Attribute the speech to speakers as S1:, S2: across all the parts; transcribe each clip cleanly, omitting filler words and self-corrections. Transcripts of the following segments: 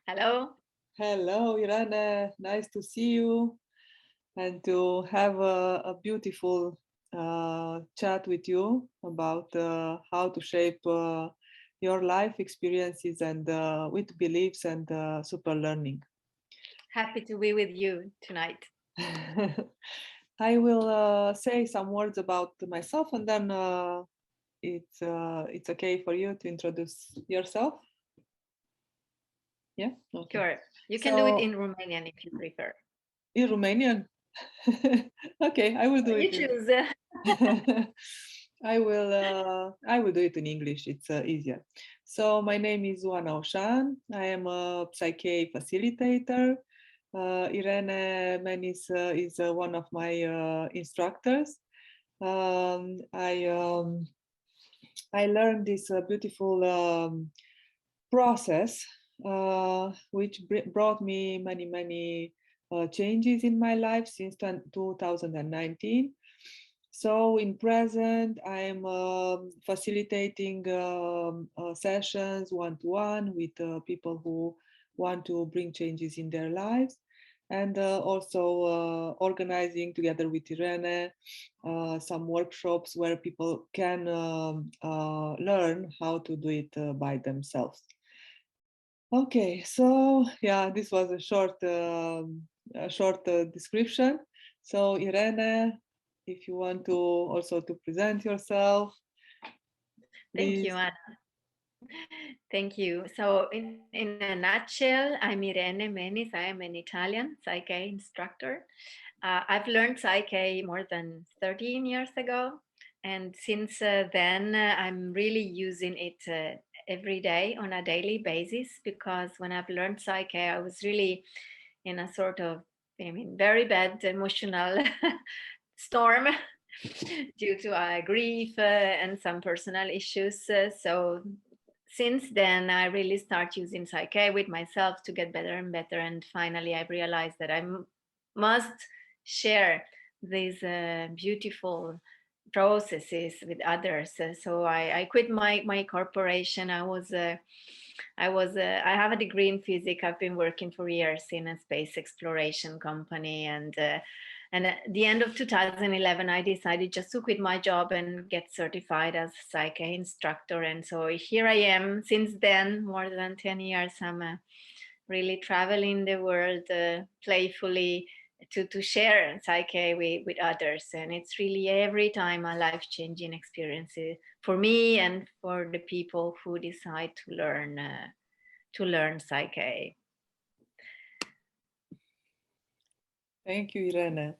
S1: Hello.
S2: Hello, Irene. Nice to see you and to have a beautiful chat with you about how to shape your life experiences and with beliefs and super learning.
S1: Happy to be with you tonight.
S2: I will say some words about myself, and then it's okay for you to introduce yourself. Yeah. Okay.
S1: Sure. You can do it in Romanian if you prefer.
S2: In Romanian? Okay, I will do
S1: You
S2: it.
S1: choose.
S2: I will do it in English. It's easier. So my name is Oana Oșan. I am a PSYCH-K facilitator. Irene Menis is one of my instructors. I learned this beautiful process, which brought me many changes in my life since 2019. So in present, I'm facilitating sessions one-to-one with people who want to bring changes in their lives, and also organizing together with Irene some workshops where people can learn how to do it by themselves. Okay, so yeah, this was a short description. So Irene, if you want to also to present yourself.
S1: Thank you, Anna. Thank you. So in a nutshell, I'm Irene Menis. I am an Italian PSYCH-K instructor. I've learned PSYCH-K more than 13 years ago. And since then, I'm really using it every day on a daily basis, because when I've learned PSYCH-K, I was really in a sort of, very bad emotional storm due to grief and some personal issues. So since then, I really start using PSYCH-K with myself to get better and better. And finally, I realized that I must share these beautiful processes with others. So I quit my corporation. I have a degree in physics. I've been working for years in a space exploration company, and at the end of 2011, I decided just to quit my job and get certified as a PSYCH-K instructor. And so here I am. Since then, more than 10 years, I'm really traveling the world playfully to share PSYCH-K with others. And it's really every time a life-changing experience for me and for the people who decide to learn PSYCH-K.
S2: Thank you, Irene.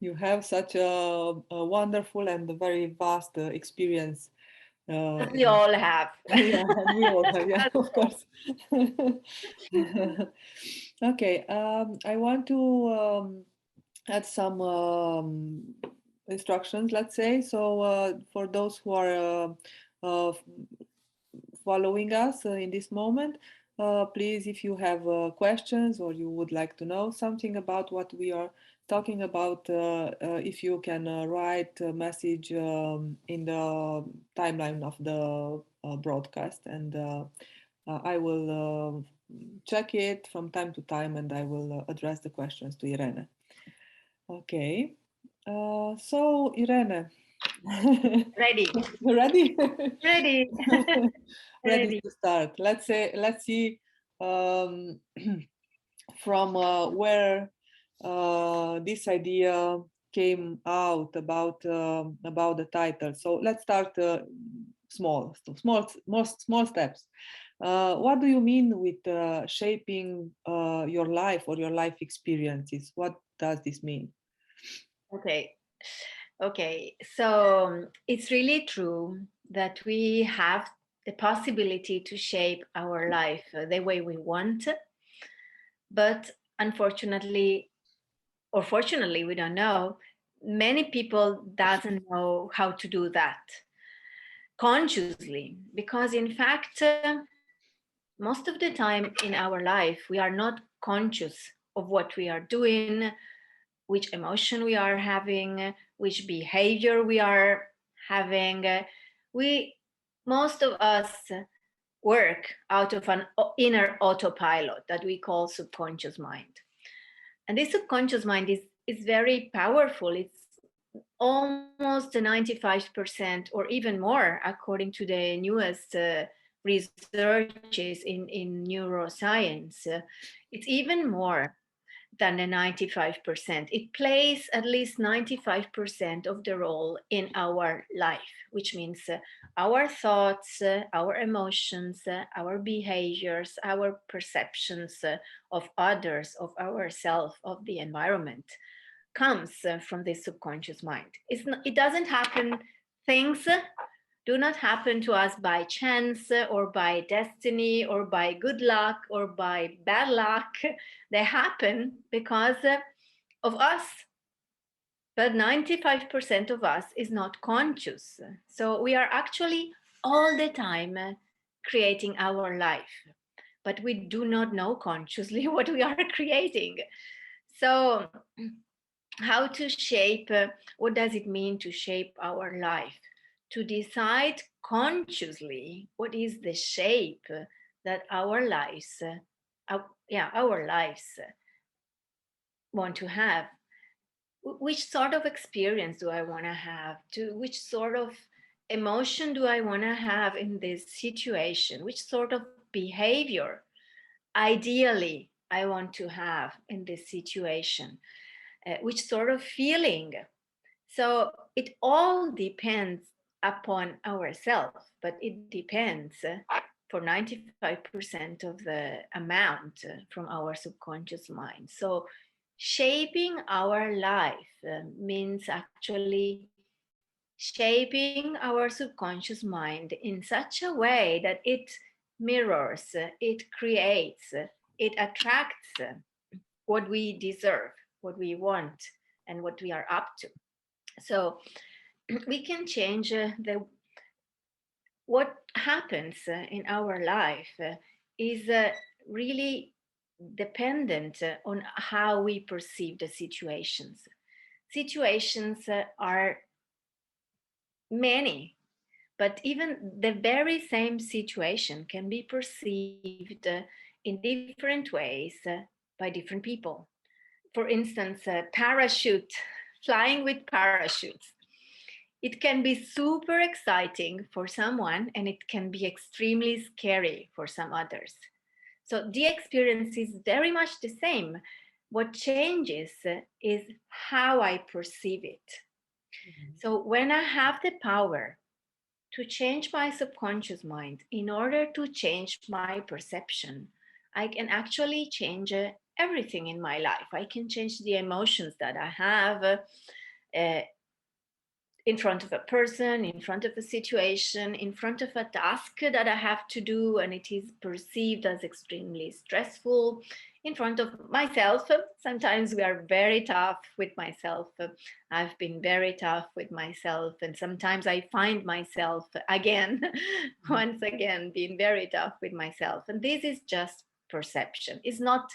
S2: You have such a wonderful and a very vast experience.
S1: We all have.
S2: Yeah, we all have, yeah, of course. Okay, I want to add some instructions, let's say. So for those who are following us in this moment, please, if you have questions or you would like to know something about what we are talking about, if you can write a message in the timeline of the broadcast, and I will check it from time to time, and I will address the questions to Irene. Okay, so Irene.
S1: Ready.
S2: Ready?
S1: Ready.
S2: Ready to start. Let's see from where this idea came out about the title. So let's start small steps. What do you mean with shaping your life or your life experiences? What does this mean?
S1: Okay, so it's really true that we have the possibility to shape our life the way we want, but unfortunately, or fortunately, we don't know, many people doesn't know how to do that consciously, because in fact, most of the time in our life, we are not conscious of what we are doing, which emotion we are having, which behavior we are having. Most of us work out of an inner autopilot that we call subconscious mind. And this subconscious mind is very powerful. It's almost 95% or even more, according to the newest researches in neuroscience. It's even more than the 95%. It plays at least 95% of the role in our life, which means our thoughts, our emotions, our behaviors, our perceptions of others, of ourselves, of the environment comes from this subconscious mind. It doesn't happen, things do not happen to us by chance or by destiny or by good luck or by bad luck. They happen because of us. But 95% of us is not conscious. So we are actually all the time creating our life, but we do not know consciously what we are creating. So how to shape, what does it mean to shape our life? To decide consciously what is the shape that our lives, our lives want to have. Which sort of experience do I want to have? Which sort of emotion do I want to have in this situation? Which sort of behavior, ideally, I want to have in this situation? Which sort of feeling? So it all depends upon ourselves, but it depends for 95% of the amount from our subconscious mind. So shaping our life means actually shaping our subconscious mind in such a way that it mirrors, it creates, it attracts what we deserve, what we want, and what we are up to. So we can change what happens in our life is really dependent on how we perceive the situations. Situations are many, but even the very same situation can be perceived in different ways by different people. For instance, flying with parachutes. It can be super exciting for someone and it can be extremely scary for some others. So the experience is very much the same. What changes is how I perceive it. Mm-hmm. So when I have the power to change my subconscious mind in order to change my perception, I can actually change everything in my life. I can change the emotions that I have in front of a person, in front of a situation, in front of a task that I have to do, and it is perceived as extremely stressful. In front of myself, sometimes we are very tough with myself. I've been very tough with myself, and sometimes I find myself again, once again, being very tough with myself. And this is just perception. It's not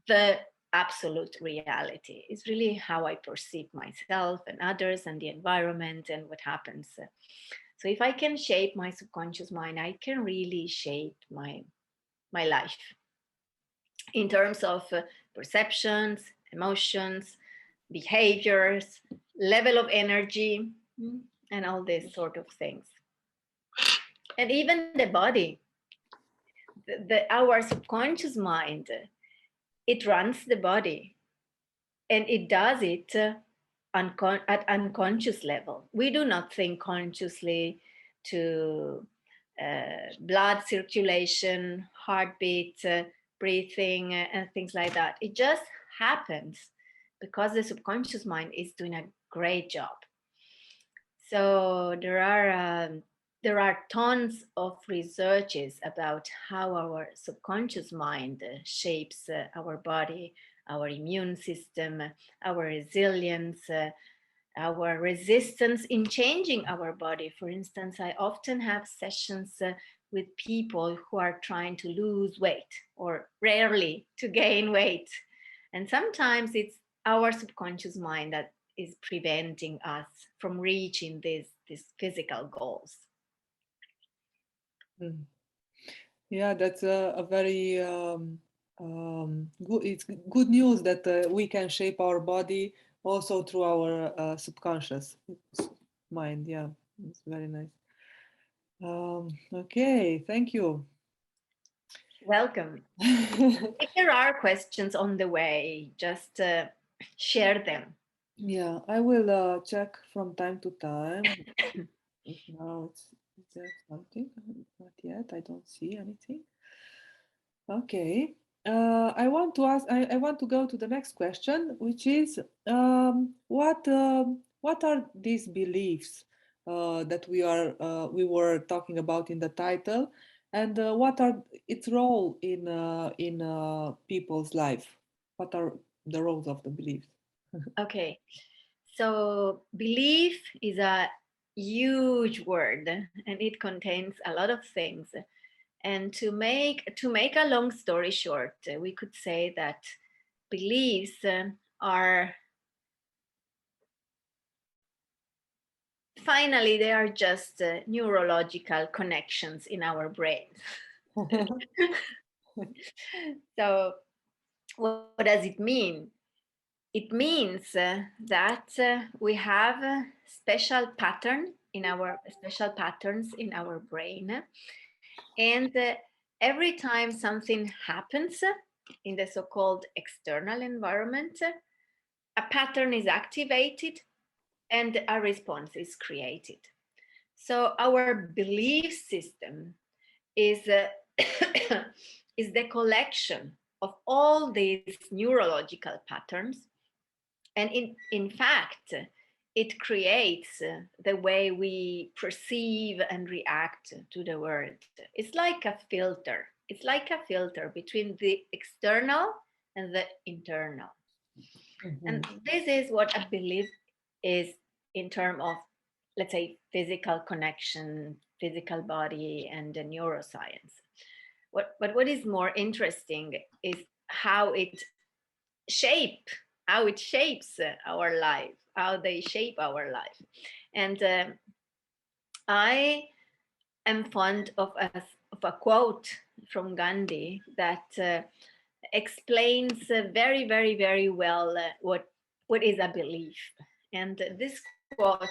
S1: the absolute reality. It's really how I perceive myself and others and the environment and what happens. So if I can shape my subconscious mind, I can really shape my life in terms of perceptions, emotions, behaviors, level of energy, and all these sort of things. And even the body, our subconscious mind, it runs the body, and it does it at unconscious level. We do not think consciously to blood circulation, heartbeat, breathing, and things like that. It just happens because the subconscious mind is doing a great job. So there are tons of researches about how our subconscious mind shapes our body, our immune system, our resilience, our resistance in changing our body. For instance, I often have sessions with people who are trying to lose weight or rarely to gain weight. And sometimes it's our subconscious mind that is preventing us from reaching these physical goals.
S2: Yeah, that's a very good. It's good news that we can shape our body also through our subconscious mind. Yeah, it's very nice. Okay, thank you.
S1: Welcome. If there are questions on the way, just share them.
S2: Yeah, I will check from time to time. If now is there something? Not yet. I don't see anything. Okay. I want to ask. I want to go to the next question, which is what are these beliefs that we were talking about in the title, and what are its role in people's life? What are the roles of the beliefs?
S1: Okay. So belief is a huge word and it contains a lot of things. And to make a long story short, we could say that beliefs are finally they are just neurological connections in our brain. So what does it mean? It means that we have a special patterns in our brain, and every time something happens in the so-called external environment, a pattern is activated and a response is created. So our belief system is is the collection of all these neurological patterns, and in fact it creates the way we perceive and react to the world. It's like a filter. It's like a filter between the external and the internal. Mm-hmm. And this is what a belief is in terms of, let's say, physical connection, physical body, and the neuroscience. What is more interesting is how it shapes our life, how they shape our life. And I am fond of a quote from Gandhi that explains very, very, very well what is a belief. And this quote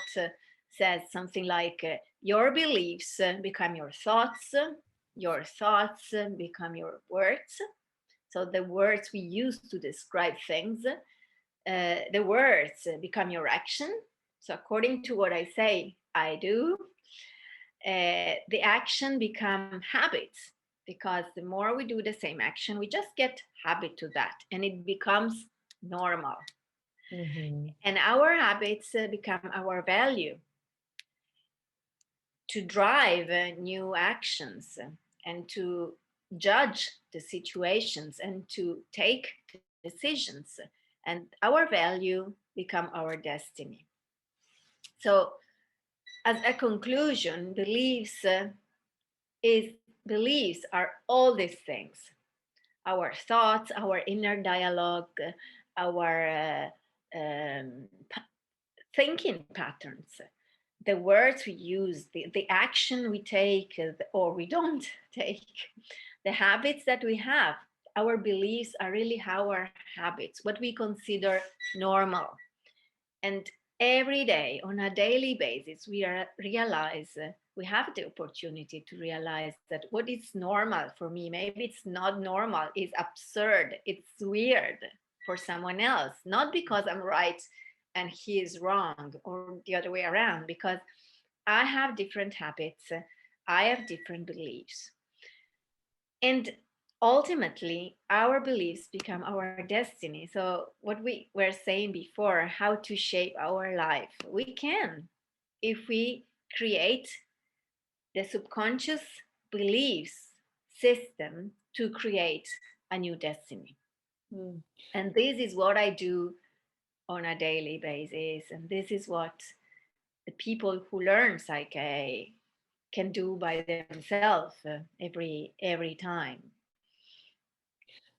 S1: says something like, your beliefs become your thoughts become your words. So the words we use to describe things, the words become your action. So according to what I say, I do. The action become habits, because the more we do the same action, we just get habit to that, and it becomes normal. Mm-hmm. And our habits become our value to drive new actions and to judge the situations and to take decisions, and our value become our destiny. So as a conclusion, beliefs are all these things: our thoughts, our inner dialogue, our thinking patterns, the words we use, the action we take or we don't take, the habits that we have. Our beliefs are really our habits, what we consider normal. And every day, on a daily basis, we realize, we have the opportunity to realize that what is normal for me, maybe it's not normal, is absurd, it's weird for someone else, not because I'm right and he is wrong, or the other way around, because I have different habits, I have different beliefs. And ultimately, our beliefs become our destiny. So what we were saying before, how to shape our life, we can if we create the subconscious beliefs system to create a new destiny. Mm. And this is what I do on a daily basis. And this is what the people who learn PSYCH-K can do by themselves every time.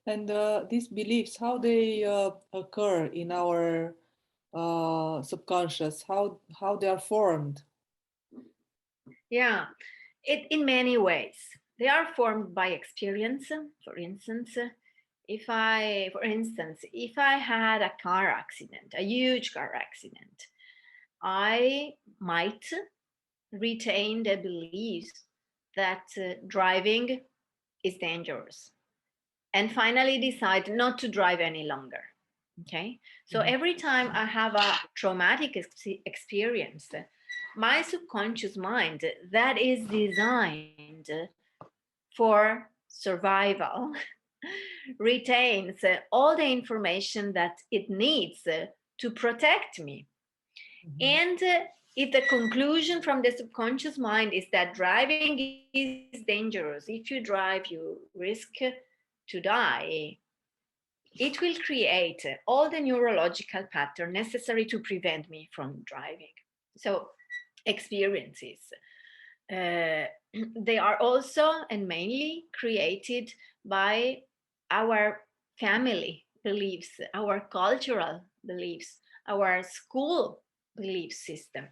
S2: And these beliefs, how they occur in our subconscious, how they are formed?
S1: Yeah, in many ways. they are formed by experience. For instance, if I had a car accident, a huge car accident, I might retain the beliefs that driving is dangerous, and finally decide not to drive any longer. Okay, so every time I have a traumatic experience, my subconscious mind that is designed for survival retains all the information that it needs to protect me. And if the conclusion from the subconscious mind is that driving is dangerous, if you drive, you risk to die, it will create all the neurological pattern necessary to prevent me from driving. So experiences, they are also and mainly created by our family beliefs, our cultural beliefs, our school belief system.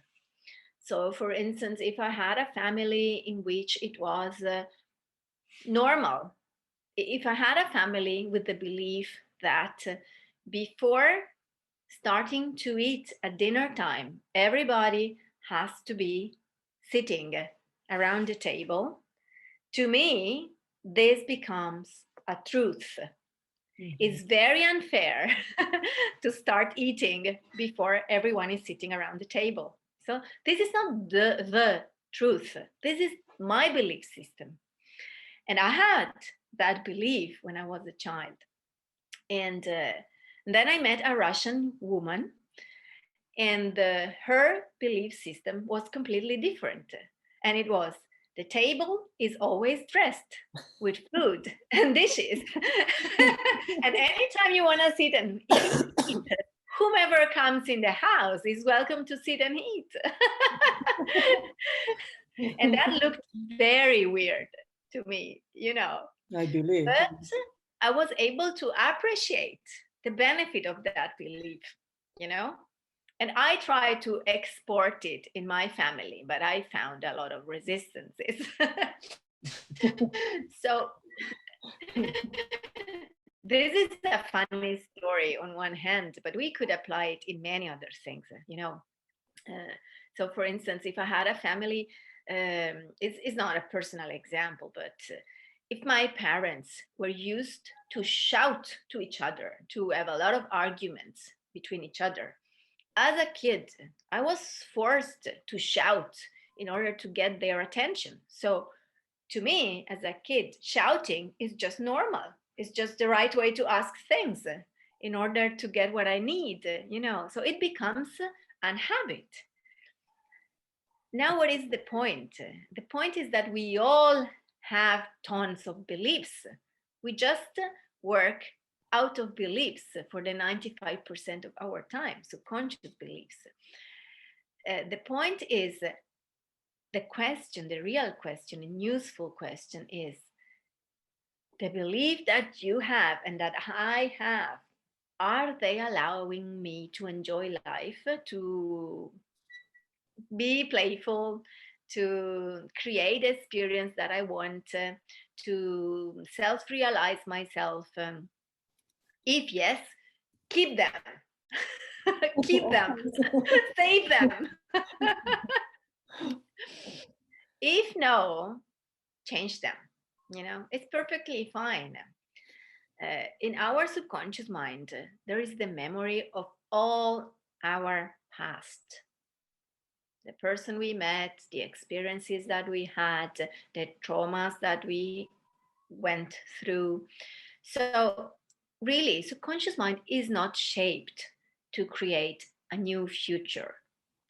S1: So for instance, if I had a family in which it was normal, if I had a family with the belief that before starting to eat at dinner time, everybody has to be sitting around the table, to me, this becomes a truth. It's very unfair to start eating before everyone is sitting around the table. So this is not the truth. This is my belief system. And I had that belief when I was a child. And then I met a Russian woman, and her belief system was completely different. And it was, the table is always dressed with food and dishes. And anytime you want to sit and eat, whomever comes in the house is welcome to sit and eat. And that looked very weird to me, you know.
S2: I believe.
S1: But I was able to appreciate the benefit of that belief, you know. And I tried to export it in my family, but I found a lot of resistances. So this is a funny story on one hand, but we could apply it in many other things, you know. So for instance, if I had a family, it's not a personal example, but if my parents were used to shout to each other, to have a lot of arguments between each other, as a kid, I was forced to shout in order to get their attention. So to me, as a kid, shouting is just normal. It's just the right way to ask things in order to get what I need, you know. So it becomes an habit. Now, what is the point? The point is that we all have tons of beliefs. We just work out of beliefs for the 95% of our time, subconscious beliefs. The point is, the question, the real question, and useful question is, the belief that you have and that I have, are they allowing me to enjoy life, to be playful, to create the experience that I want, to self-realize myself? If yes, keep them. Keep them. Save them. If no, change them. You know, it's perfectly fine. In our subconscious mind, there is the memory of all our past. The person we met, the experiences that we had, the traumas that we went through. So really, subconscious mind is not shaped to create a new future.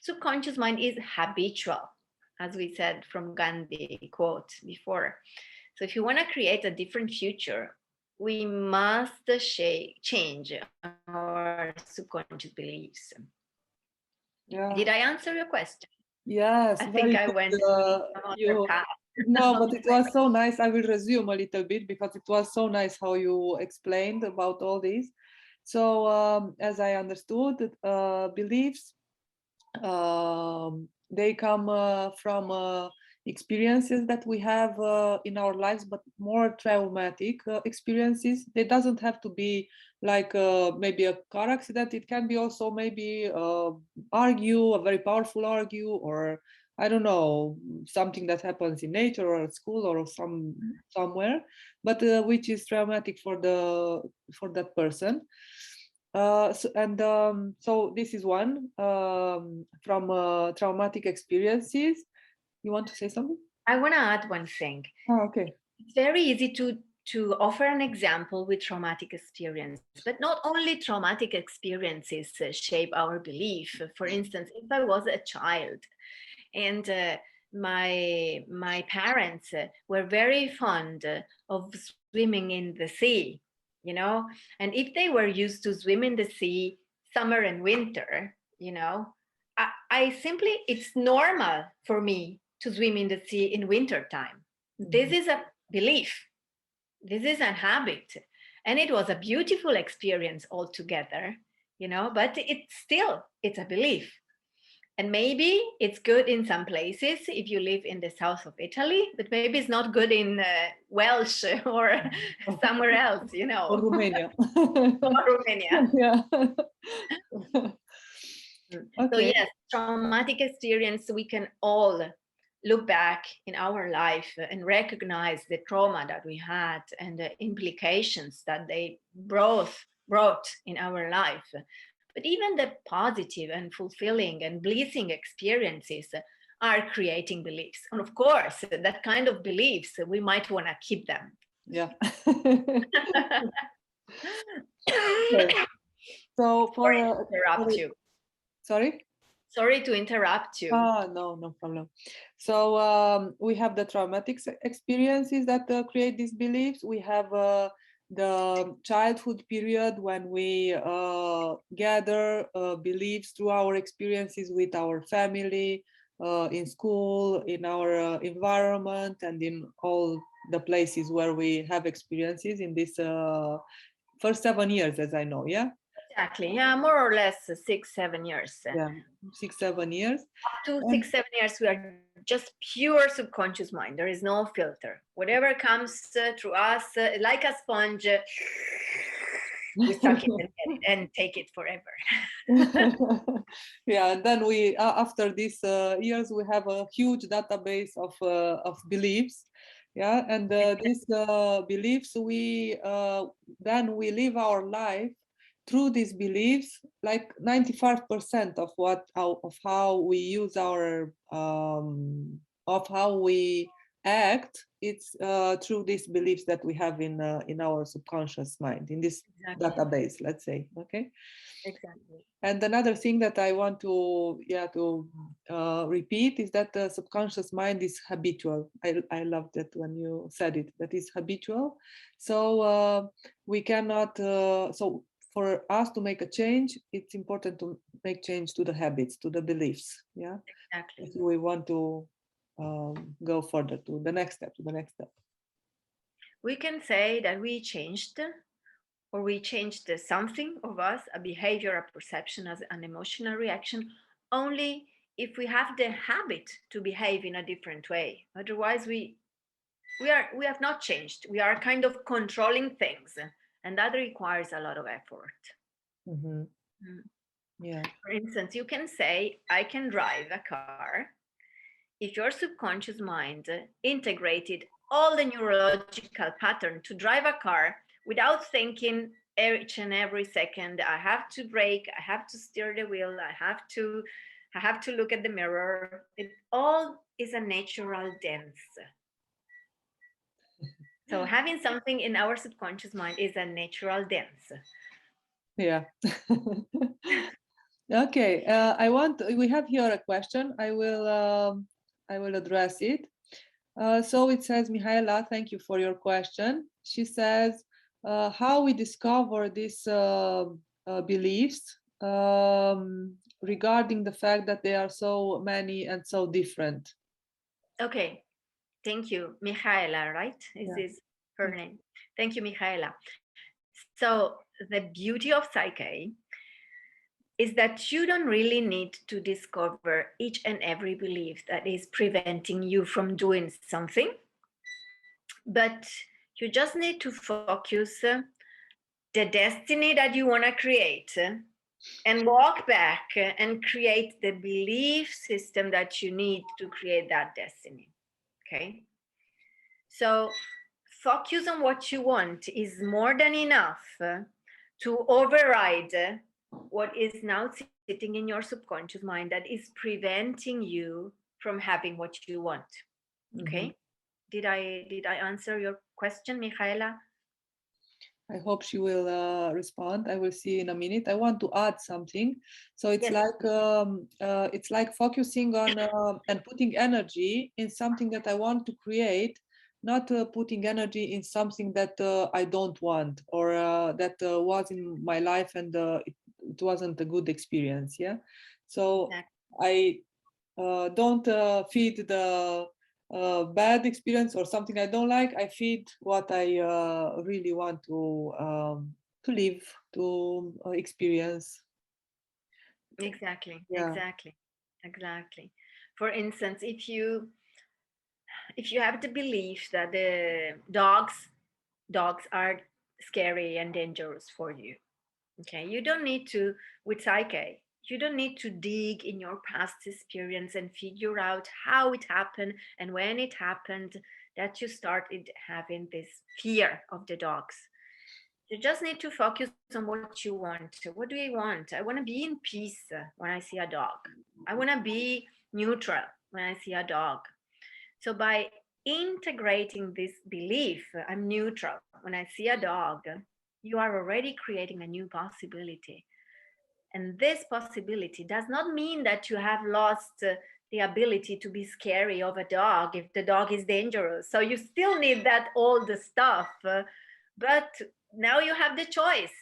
S1: Subconscious mind is habitual, as we said from Gandhi quote before. So if you want to create a different future, we must change our subconscious beliefs.
S2: Yeah.
S1: Did I answer your question?
S2: Yes.
S1: I think I went path.
S2: No, but it was so nice. I will resume a little bit because it was so nice how you explained about all this. So as I understood, beliefs, they come from experiences that we have in our lives, but more traumatic experiences. They doesn't have to be like maybe a car accident. It can be also maybe a very powerful argue, or I don't know, something that happens in nature or at school or somewhere, but which is traumatic for that person. So this is one from traumatic experiences. You want to say something?
S1: I want to add one thing.
S2: Oh, okay.
S1: It's very easy to offer an example with traumatic experience, but not only traumatic experiences shape our belief. For instance, if I was a child and my parents were very fond of swimming in the sea, you know, and if they were used to swim in the sea summer and winter, you know, I simply, it's normal for me to swim in the sea in winter time. This is a belief. This is a habit. And it was a beautiful experience altogether, you know, but it's a belief. And maybe it's good in some places if you live in the south of Italy, but maybe it's not good in Welsh or somewhere else, you know.
S2: Or Romania.
S1: Or Romania.
S2: Yeah.
S1: Okay. So yes, traumatic experience, we can all look back in our life and recognize the trauma that we had and the implications that they brought in our life. But even the positive and fulfilling and blessing experiences are creating beliefs. And of course, that kind of beliefs, we might want to keep them.
S2: Yeah. Okay. So
S1: Sorry to interrupt you.
S2: Sorry?
S1: Sorry to interrupt you.
S2: No problem. So we have the traumatic experiences that create these beliefs. We have the childhood period when we gather beliefs through our experiences with our family, in school, in our environment, and in all the places where we have experiences in this first 7 years, as I know, yeah?
S1: Exactly, yeah, more or less 6-7 years.
S2: Yeah, 6-7 years.
S1: Up to 6-7 years, we are just pure subconscious mind. There is no filter. Whatever comes through us, like a sponge, we suck it and take it forever.
S2: Yeah, and then we, after these years, we have a huge database of beliefs. Yeah, and these beliefs, then we live our life through these beliefs. Like 95% of how we use our of how we act, it's through these beliefs that we have in our subconscious mind, in this database, let's say. Okay.
S1: Exactly.
S2: And another thing that I want to repeat is that the subconscious mind is habitual. I love that when you said it, that is habitual. So we cannot, so for us to make a change, it's important to make change to the habits, to the beliefs. Yeah,
S1: exactly.
S2: If we want to go further to the next step, We
S1: can say that we changed, or we changed something of us, a behavior, a perception, as an emotional reaction, only if we have the habit to behave in a different way. Otherwise, we have not changed. We are kind of controlling things, and that requires a lot of effort.
S2: Mm-hmm. Yeah.
S1: For instance, you can say, I can drive a car. If your subconscious mind integrated all the neurological pattern to drive a car without thinking each and every second, I have to brake, I have to steer the wheel, I have to look at the mirror. It all is a natural dance. So having something in our subconscious mind is a natural dance.
S2: Yeah. Okay. We have here a question. I will address it. So it says, Mihaela, thank you for your question. She says, how we discover these beliefs regarding the fact that they are so many and so different.
S1: Okay, thank you, Mihaela, right? Is this her name? Thank you, Mihaela. So the beauty of PSYCH-K is that you don't really need to discover each and every belief that is preventing you from doing something, but you just need to focus the destiny that you want to create and walk back and create the belief system that you need to create that destiny. Okay? So focus on what you want is more than enough to override what is now sitting in your subconscious mind that is preventing you from having what you want. Okay? Mm-hmm. Did I answer your question, Michaela?
S2: I hope she will respond. I will see in a minute. I want to add something. So it's like focusing on and putting energy in something that I want to create, not putting energy in something that I don't want or that was in my life and it wasn't a good experience. Yeah. So exactly. I don't feed the bad experience or something I don't like. I feed what I really want to live, to experience.
S1: Exactly. For instance, if you have the belief that the dogs are scary and dangerous for you, okay, you don't need to, with PSYCH-K, you don't need to dig in your past experience and figure out how it happened and when it happened that you started having this fear of the dogs. You just need to focus on what you want. What do you want? I want to be in peace when I see a dog. I want to be neutral when I see a dog. So by integrating this belief, I'm neutral when I see a dog, you are already creating a new possibility. And this possibility does not mean that you have lost the ability to be scary of a dog if the dog is dangerous. So you still need that old stuff, but now you have the choice.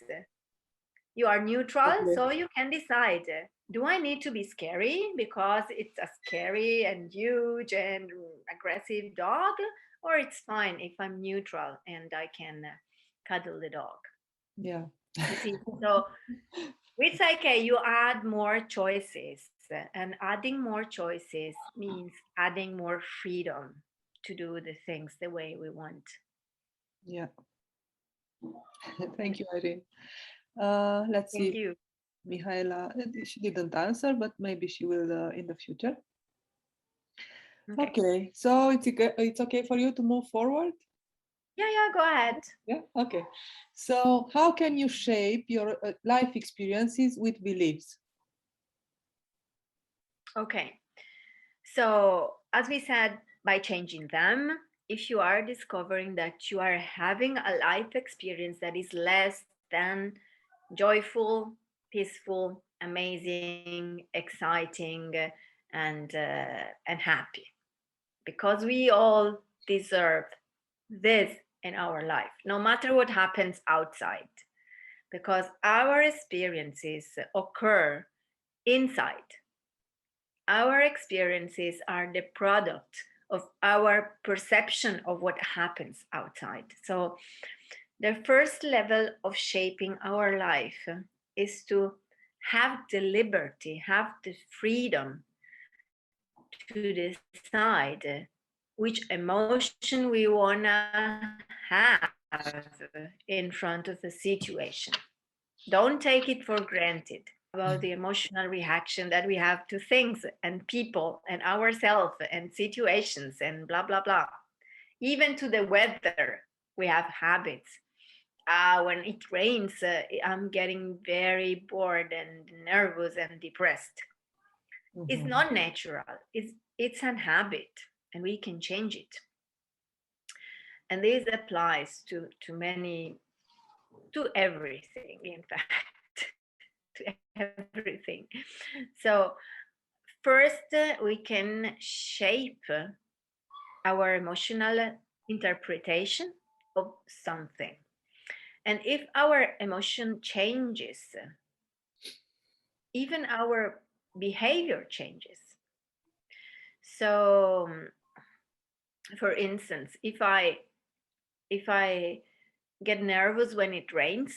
S1: You are neutral, so you can decide, do I need to be scary because it's a scary and huge and aggressive dog, or it's fine if I'm neutral and I can cuddle the dog?
S2: Yeah.
S1: You see, so with PSYCH-K, you add more choices, and adding more choices means adding more freedom to do the things the way we want.
S2: Yeah. Thank you, Irene. Let's see.
S1: Thank you.
S2: Mihaela, she didn't answer, but maybe she will in the future. Okay, so it's okay for you to move forward?
S1: Yeah, go ahead.
S2: Yeah, okay. So how can you shape your life experiences with beliefs?
S1: Okay, so as we said, by changing them, if you are discovering that you are having a life experience that is less than joyful, peaceful, amazing, exciting, and happy, because we all deserve this in our life, no matter what happens outside, because our experiences occur inside. Our experiences are the product of our perception of what happens outside. So the first level of shaping our life is to have the liberty, have the freedom to decide which emotion we want to have in front of the situation. Don't take it for granted about the emotional reaction that we have to things and people and ourselves and situations and blah, blah, blah. Even to the weather, we have habits. When it rains, I'm getting very bored and nervous and depressed. Mm-hmm. It's not natural. It's an habit, and we can change it. And this applies to everything, in fact, to everything. So first, we can shape our emotional interpretation of something. And if our emotion changes, even our behavior changes. So, for instance, if I get nervous when it rains,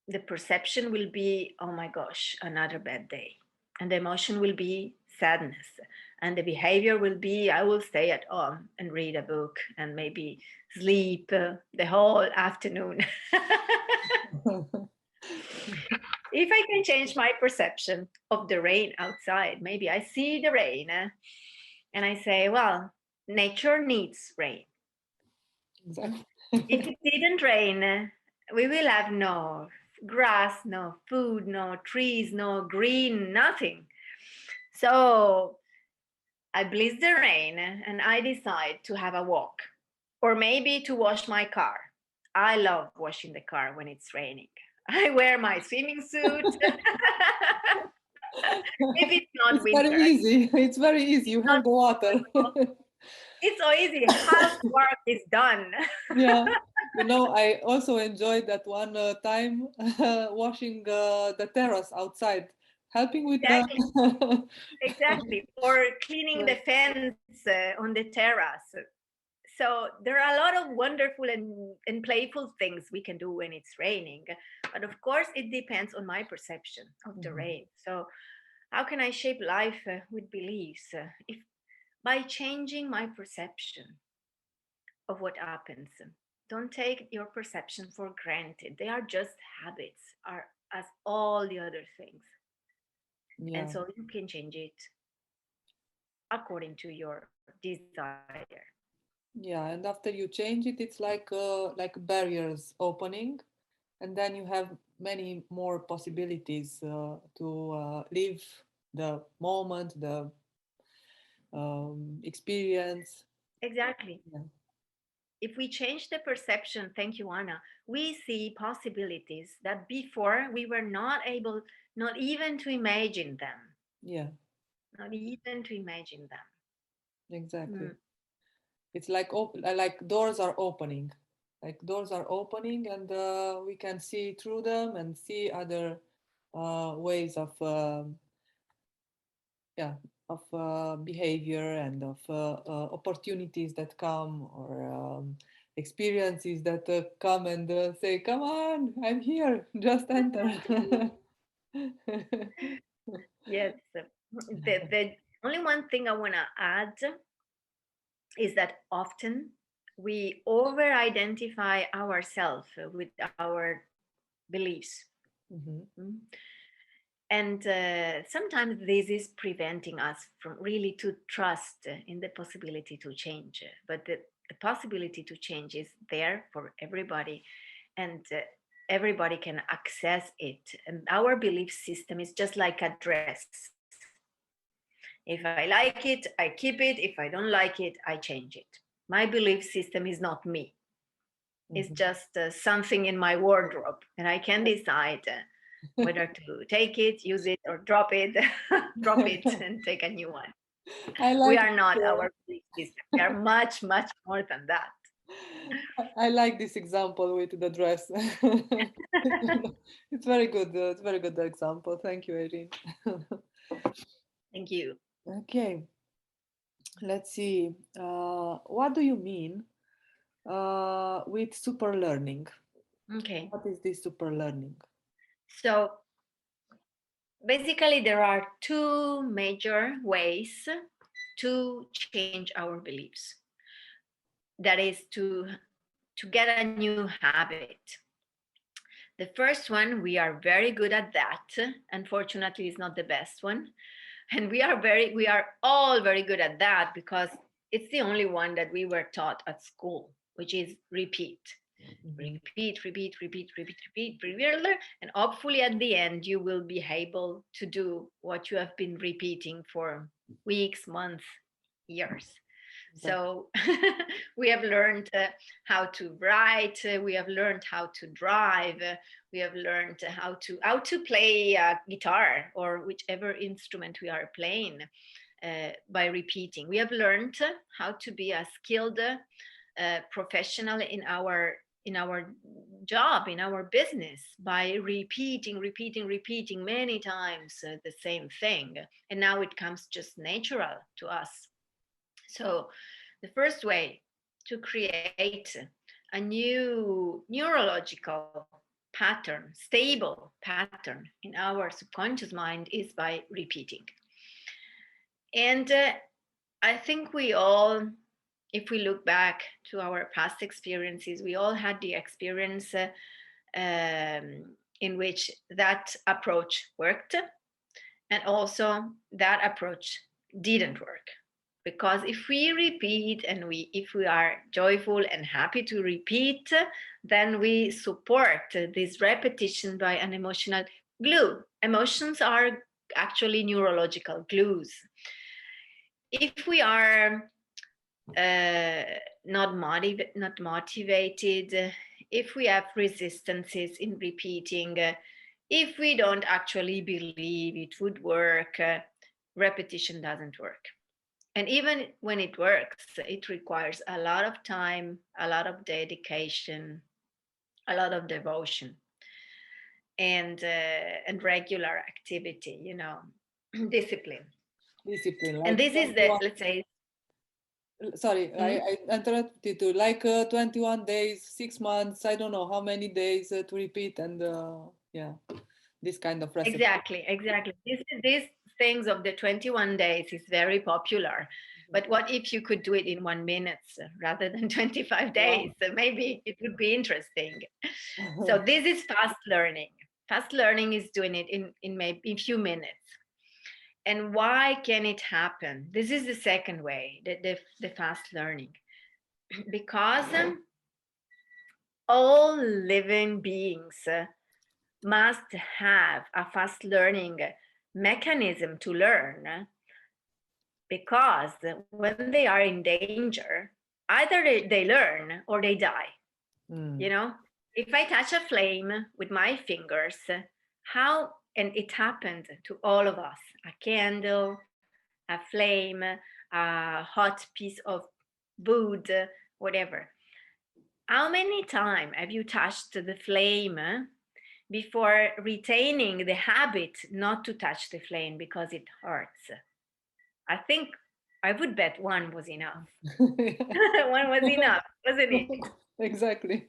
S1: the perception will be, oh my gosh, another bad day. And the emotion will be sadness. And the behavior will be, I will stay at home and read a book and maybe sleep the whole afternoon. If I can change my perception of the rain outside, maybe I see the rain and I say, well, nature needs rain.
S2: Exactly.
S1: If it didn't rain, we will have no grass, no food, no trees, no green, nothing. So I bless the rain and I decide to have a walk or maybe to wash my car. I love washing the car when it's raining. I wear my swimming suit. If it's not
S2: It's
S1: winter.
S2: very easy. It's very easy. You have the water.
S1: It's so easy. Half work is done.
S2: Yeah. You know, I also enjoyed that one time washing the terrace outside, helping with
S1: Exactly.
S2: the
S1: Exactly. Or cleaning the fence on the terrace. So there are a lot of wonderful and playful things we can do when it's raining. But of course, it depends on my perception of the rain. So how can I shape life with beliefs? If by changing my perception of what happens. Don't take your perception for granted. They are just habits, are as all the other things.
S2: Yeah.
S1: And so you can change it according to your desire.
S2: Yeah, and after you change it, it's like barriers opening, and then you have many more possibilities to live the moment, the experience.
S1: Exactly.
S2: Yeah.
S1: If we change the perception, thank you, Anna, we see possibilities that before we were not able, not even to imagine them.
S2: Yeah,
S1: Not even to imagine them.
S2: exactly. It's like doors are opening, and we can see through them and see other ways of behavior and of opportunities that come, or experiences that come and say, come on, I'm here, just enter.
S1: Yes. The only one thing I want to add is that often we over identify ourselves with our beliefs.
S2: Mm-hmm.
S1: And sometimes this is preventing us from really to trust in the possibility to change. But the possibility to change is there for everybody, and everybody can access it. And our belief system is just like a dress. If I like it, I keep it. If I don't like it, I change it. My belief system is not me. It's just something in my wardrobe, and I can decide whether to take it, use it, or drop it, drop it, and take a new one. We are not our belief system. We are much, much more than that.
S2: I like this example with the dress. It's very good. It's very good example. Thank you, Irene.
S1: Thank you.
S2: Okay. Let's see. What do you mean with super learning?
S1: Okay.
S2: What is this super learning?
S1: So basically, there are two major ways to change our beliefs. That is to get a new habit. The first one, we are very good at that. Unfortunately, it's not the best one. And we are all very good at that because it's the only one that we were taught at school, which is repeat. Repeat, repeat, repeat, repeat, repeat, repeat, and hopefully at the end you will be able to do what you have been repeating for weeks, months, years. So we have learned how to write, we have learned how to drive, we have learned how to play guitar or whichever instrument we are playing by repeating. We have learned how to be a skilled professional in our job, in our business, by repeating many times the same thing. And now it comes just natural to us. So the first way to create a new neurological pattern, stable pattern in our subconscious mind is by repeating. And I think we all, if we look back to our past experiences, we all had the experience in which that approach worked, and also that approach didn't work. Because if we repeat and if we are joyful and happy to repeat, then we support this repetition by an emotional glue. Emotions are actually neurological glues. If we are not motivated, if we have resistances in repeating, if we don't actually believe it would work, repetition doesn't work. And even when it works, it requires a lot of time, a lot of dedication, a lot of devotion, and regular activity, you know, discipline.
S2: Discipline.
S1: And this is the, let's say,
S2: sorry, I interrupted you. Like 21 days, 6 months, I don't know how many days to repeat, and yeah, this kind of recipe.
S1: Exactly. These things of the 21 days is very popular. But what if you could do it in 1 minute rather than 25 days?
S2: Wow.
S1: So maybe it would be interesting. So this is fast learning. Fast learning is doing it in maybe a few minutes. And why can it happen? This is the second way, the fast learning. Because all living beings must have a fast learning mechanism to learn, because when they are in danger, either they learn or they die. You know, if I touch a flame with my fingers, how, and it happened to all of us, a candle, a flame, a hot piece of wood, whatever. How many times have you touched the flame before retaining the habit not to touch the flame because it hurts? I think I would bet one was enough. One was enough, wasn't it?
S2: Exactly.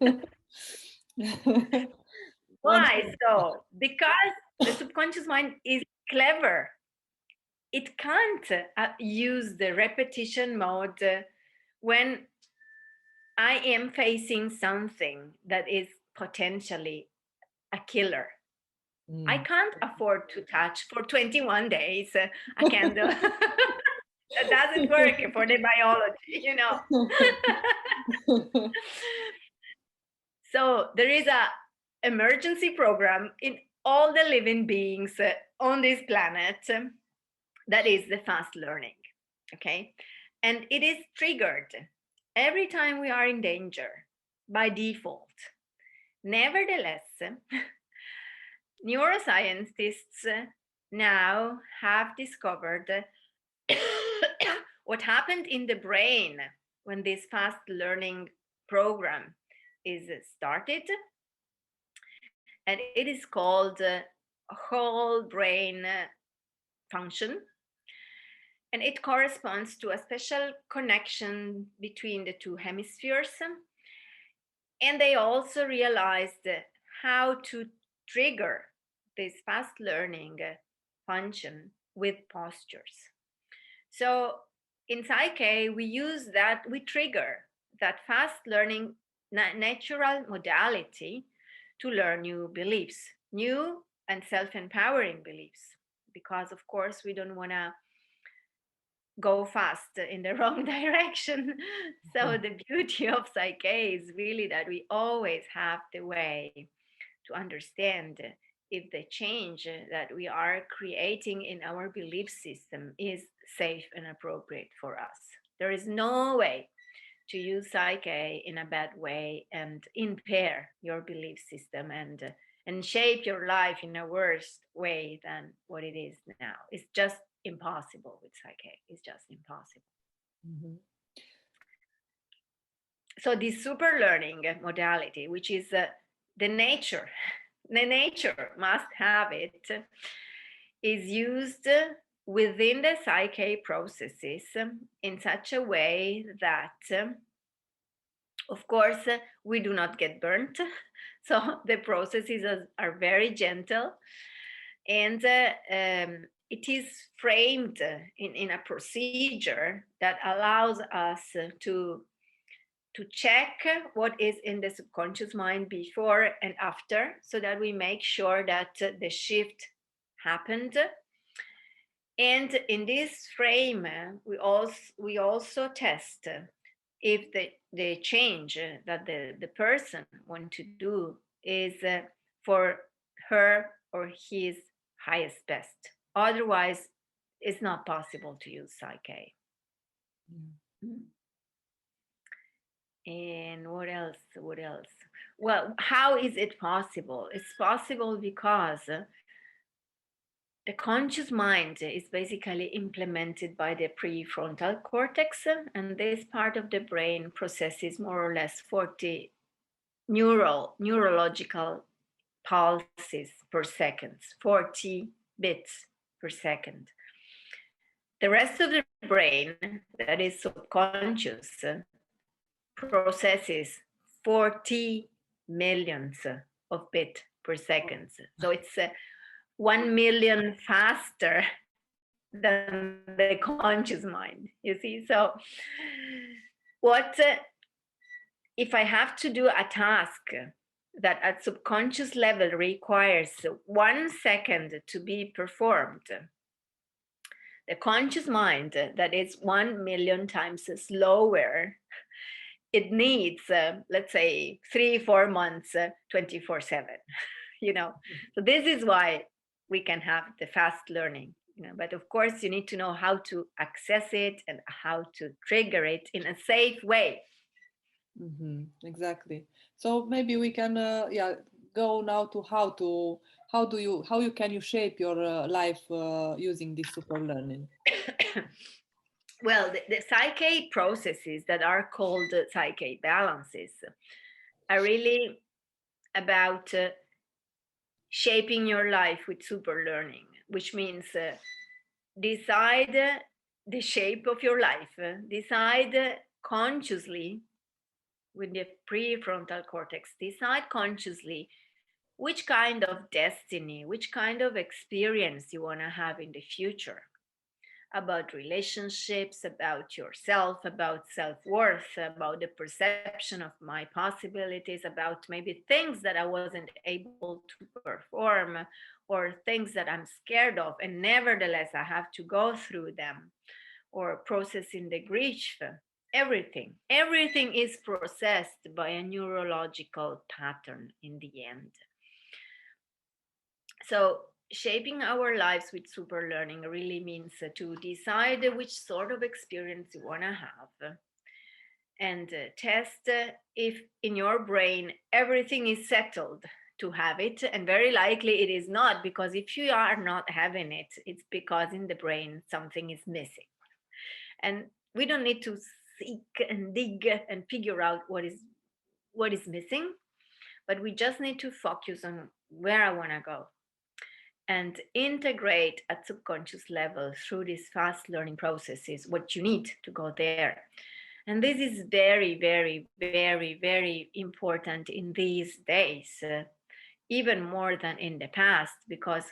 S1: Why so? Because the subconscious mind is clever. It can't use the repetition mode when I am facing something that is potentially a killer. I can't afford to touch for 21 days a candle. That doesn't work for the biology, you know. So there is a emergency program in all the living beings on this planet that is the fast learning, okay? And it is triggered every time we are in danger by default. Nevertheless, neuroscientists now have discovered what happened in the brain when this fast learning program is started. And it is called whole brain function. And it corresponds to a special connection between the two hemispheres. And they also realized how to trigger this fast learning function with postures. So in PSYCH-K, we trigger that fast learning natural modality to learn new beliefs, new and self-empowering beliefs, because of course we don't want to go fast in the wrong direction. So the beauty of PSYCH-K is really that we always have the way to understand if the change that we are creating in our belief system is safe and appropriate for us. There is no way to use PSYCH-K in a bad way and impair your belief system and shape your life in a worse way than what it is now. It's just impossible with PSYCH-K. It's just impossible. So this super learning modality, which is the nature must have it, is used within the PSYCH-K processes in such a way that, of course, we do not get burnt. So the processes are very gentle, and it is framed in a procedure that allows us to check what is in the subconscious mind before and after, so that we make sure that the shift happened. And in this frame, we also test if the change that the person wants to do is for her or his highest best. Otherwise, it's not possible to use PSYCH-K. And what else? Well, how is it possible? It's possible because the conscious mind is basically implemented by the prefrontal cortex, and this part of the brain processes more or less 40 neurological pulses per second, 40 bits per second. The rest of the brain, that is subconscious, processes 40 millions of bits per second. So it's 1 million faster than the conscious mind, you see. So what if I have to do a task that at subconscious level requires 1 second to be performed, the conscious mind, that is 1 million times slower, it needs, let's say, 3-4 months, 24/7, you know. So this is why we can have the fast learning, you know. But of course, you need to know how to access it and how to trigger it in a safe way.
S2: Exactly. So maybe we can, go now to how you can shape your life using this super learning.
S1: Well, the PSYCH-K processes that are called PSYCH-K balances are really about shaping your life with super learning, which means decide the shape of your life, decide consciously with the prefrontal cortex, decide consciously which kind of destiny, which kind of experience you want to have in the future, about relationships, about yourself, about self-worth, about the perception of my possibilities, about maybe things that I wasn't able to perform, or things that I'm scared of and nevertheless I have to go through them, or processing the grief. Everything is processed by a neurological pattern in the end. So shaping our lives with super learning really means to decide which sort of experience you want to have, and test if in your brain everything is settled to have it. And very likely it is not, because if you are not having it, it's because in the brain something is missing. And we don't need to seek and dig and figure out what is missing, but we just need to focus on where I want to go and integrate at subconscious level through these fast learning processes what you need to go there. And this is very, very, very, very important in these days, even more than in the past, because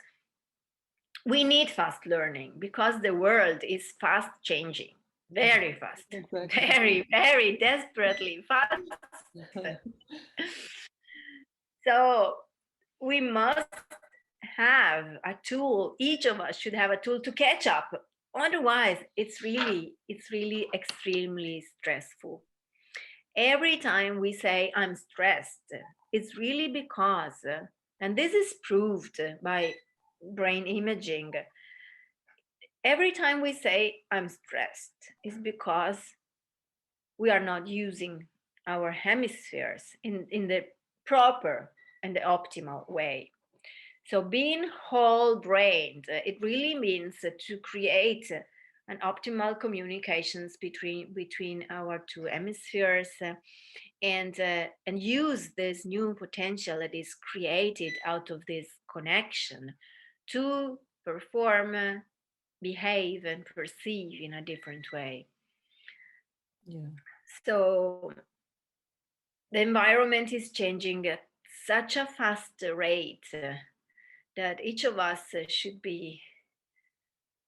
S1: we need fast learning, because the world is fast changing, very fast, exactly. Very, very desperately fast. So we must have a tool, each of us should have a tool to catch up. Otherwise, it's really extremely stressful. Every time we say I'm stressed, it's really because, and this is proved by brain imaging, every time we say I'm stressed is because we are not using our hemispheres in the proper and the optimal way. So being whole-brained, it really means to create an optimal communications between our two hemispheres, and use this new potential that is created out of this connection to perform, behave, and perceive in a different way. Yeah. So the environment is changing at such a fast rate that each of us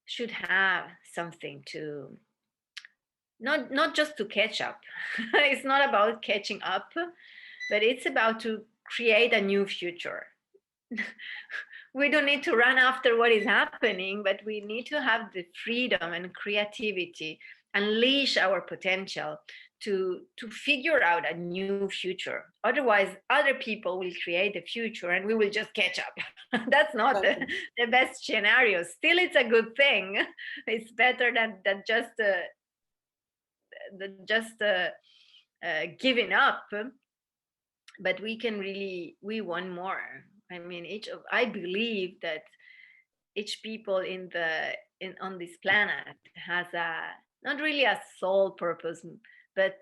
S1: should have something to not just to catch up. It's not about catching up, but it's about to create a new future. We don't need to run after what is happening, but we need to have the freedom and creativity, unleash our potential to figure out a new future. Otherwise, other people will create the future and we will just catch up. That's not the best scenario. Still, it's a good thing. It's better than just giving up. But we want more. I mean, I believe that each people on this planet has not really a sole purpose, but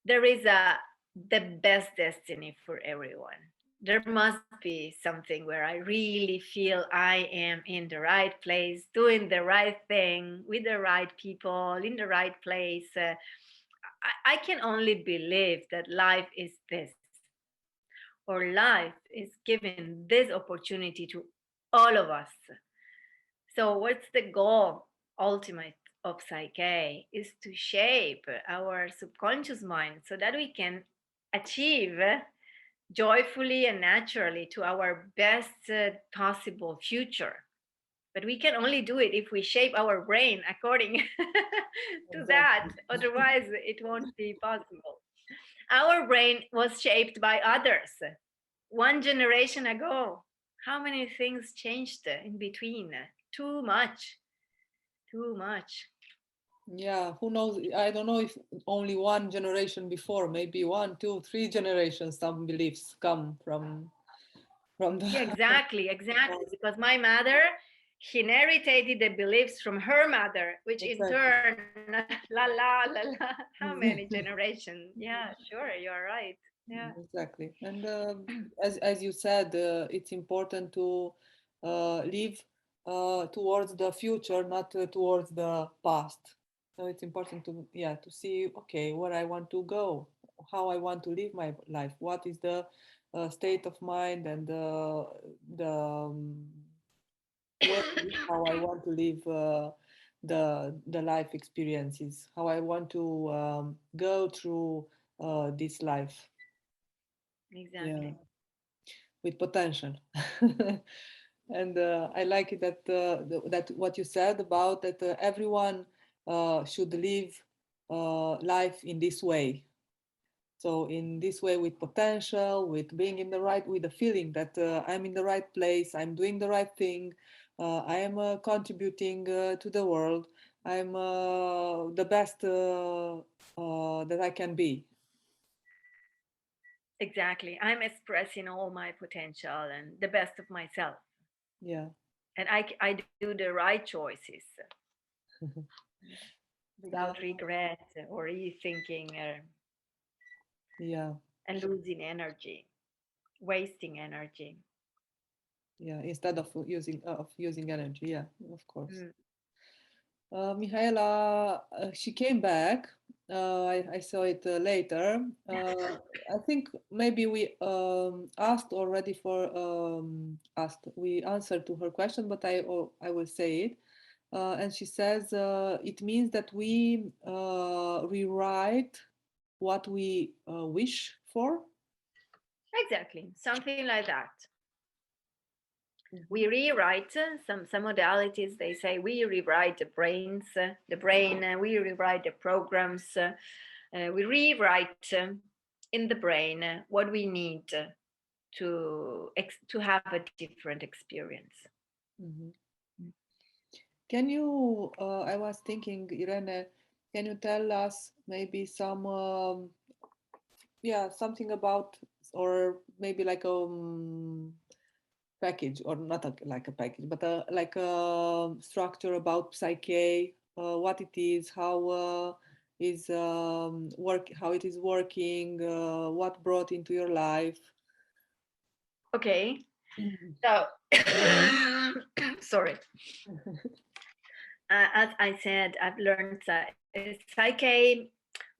S1: there is the best destiny for everyone. There must be something where I really feel I am in the right place, doing the right thing, with the right people, in the right place. I can only believe that life is this, or life is giving this opportunity to all of us. So what's the goal ultimate of PSYCH-K is to shape our subconscious mind so that we can achieve joyfully and naturally to our best possible future. But we can only do it if we shape our brain according to that. Otherwise, it won't be possible. Our brain was shaped by others 1 generation ago. How many things changed in between? Too much.
S2: Yeah, who knows? I don't know if only 1 generation before, maybe 1, 2, 3 generations, some beliefs come from the...
S1: Yeah, exactly. Because my mother, she inherited the beliefs from her mother, which in turn, how many generations? Yeah, sure, you're right. Yeah,
S2: exactly. And as you said, it's important to live towards the future, not towards the past. So it's important to see, okay, where I want to go, how I want to live my life, what is the state of mind and how I want to live the life experiences, how I want to go through this life.
S1: Exactly.
S2: Yeah. With potential. And I like it that what you said about that everyone should live life in this way. So in this way, with potential, with being in the right, with the feeling that I'm in the right place, I'm doing the right thing, I am contributing to the world, I'm the best that I can be.
S1: Exactly. I'm expressing all my potential and the best of myself.
S2: Yeah.
S1: And I do the right choices without regret or rethinking and losing energy, wasting energy.
S2: Yeah, instead of using energy. Yeah, of course. Mihaela, she came back. I saw it later. I think maybe we asked already we answered to her question, but I will say it. And she says it means that we rewrite what we wish for.
S1: Exactly, something like that. We rewrite some modalities. They say we rewrite the brain. We rewrite the programs. We rewrite in the brain what we need to have a different experience.
S2: Can you? I was thinking, Irene, can you tell us maybe some? Something about, or maybe like a package, or not like a package, but like a structure about PSYCH-K, what it is, how is how it is working, what brought into your life.
S1: Okay. So, sorry. As I said, I've learned PSYCH-K.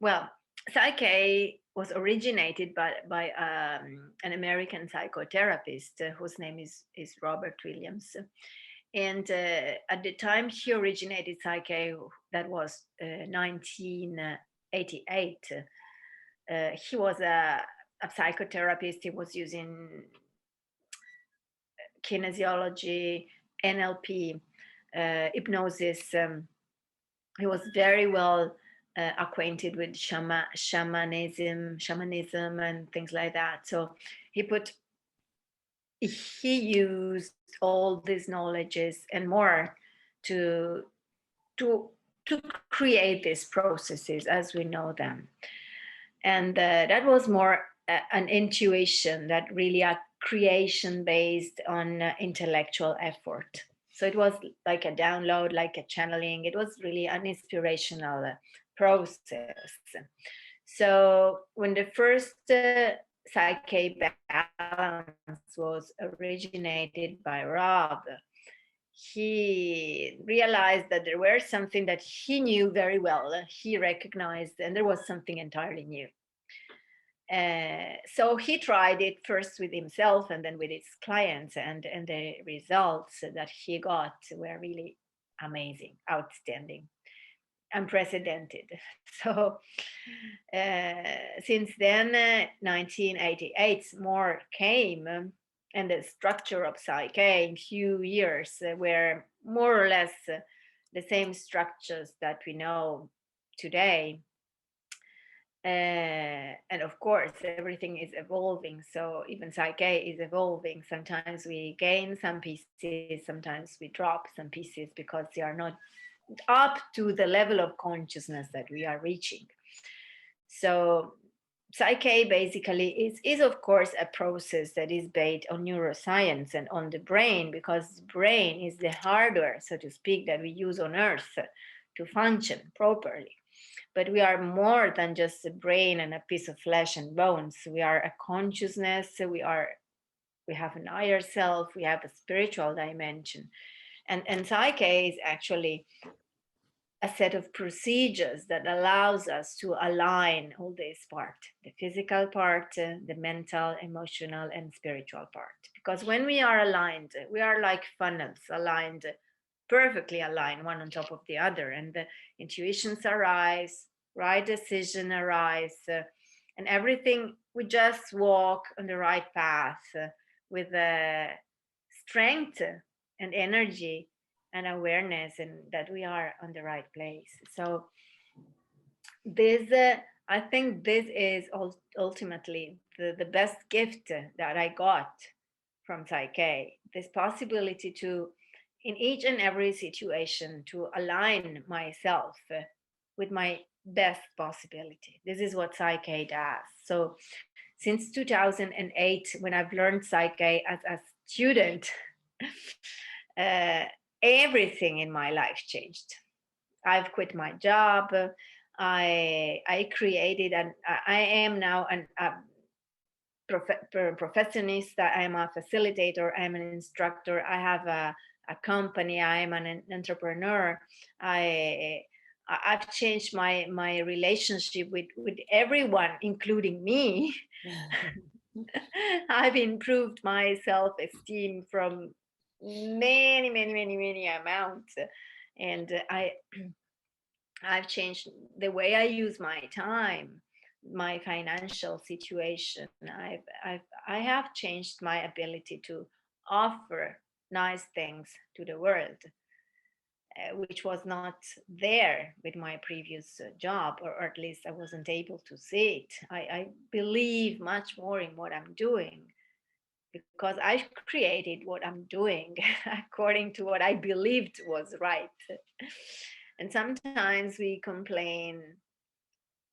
S1: Well, PSYCH-K was originated by an American psychotherapist whose name is Robert Williams. And at the time he originated PSYCH-K, that was 1988, he was a psychotherapist. He was using kinesiology, NLP, hypnosis. He was very well acquainted with shamanism and things like that. So he used all these knowledges and more to create these processes as we know them. And that was more an intuition, that really a creation based on intellectual effort. So it was like a download, like a channeling. It was really an inspirational process. So when the first PSYCH-K balance was originated by Rob, he realized that there was something that he knew very well. He recognized, and there was something entirely new. So he tried it first with himself and then with his clients, and the results that he got were really amazing, outstanding, unprecedented. So since then, 1988, more came, and the structure of PSYCH-K in few years were more or less the same structures that we know today. And of course, everything is evolving. So even PSYCH-K is evolving. Sometimes we gain some pieces, sometimes we drop some pieces because they are not up to the level of consciousness that we are reaching. So PSYCH-K basically is of course a process that is based on neuroscience and on the brain, because the brain is the hardware, so to speak, that we use on Earth to function properly. But we are more than just a brain and a piece of flesh and bones. We are a consciousness. We have an higher self. We have a spiritual dimension, and PSYCH-K is actually a set of procedures that allows us to align all this part: the physical part, the mental, emotional, and spiritual part. Because when we are aligned, we are like funnels, aligned, perfectly aligned, one on top of the other, and the intuitions arise, right decision arise, and everything, we just walk on the right path with strength and energy and awareness, and that we are on the right place. So this, I think this is ultimately the best gift that I got from PSYCH-K, this possibility to, in each and every situation, to align myself with my best possibility. This is what PSYCH-K does. So since 2008, when I've learned PSYCH-K as a student, everything in my life changed. I've quit my job. I created, and I am now a professionist. I am a facilitator. I'm an instructor. I have a company. I am an entrepreneur. I've changed my relationship with everyone, including me. I've improved my self-esteem from many amounts, and I've changed the way I use my time, my financial situation. I have changed my ability to offer nice things to the world, which was not there with my previous job, or at least I wasn't able to see it. I believe much more in what I'm doing, because I created what I'm doing according to what I believed was right. And sometimes we complain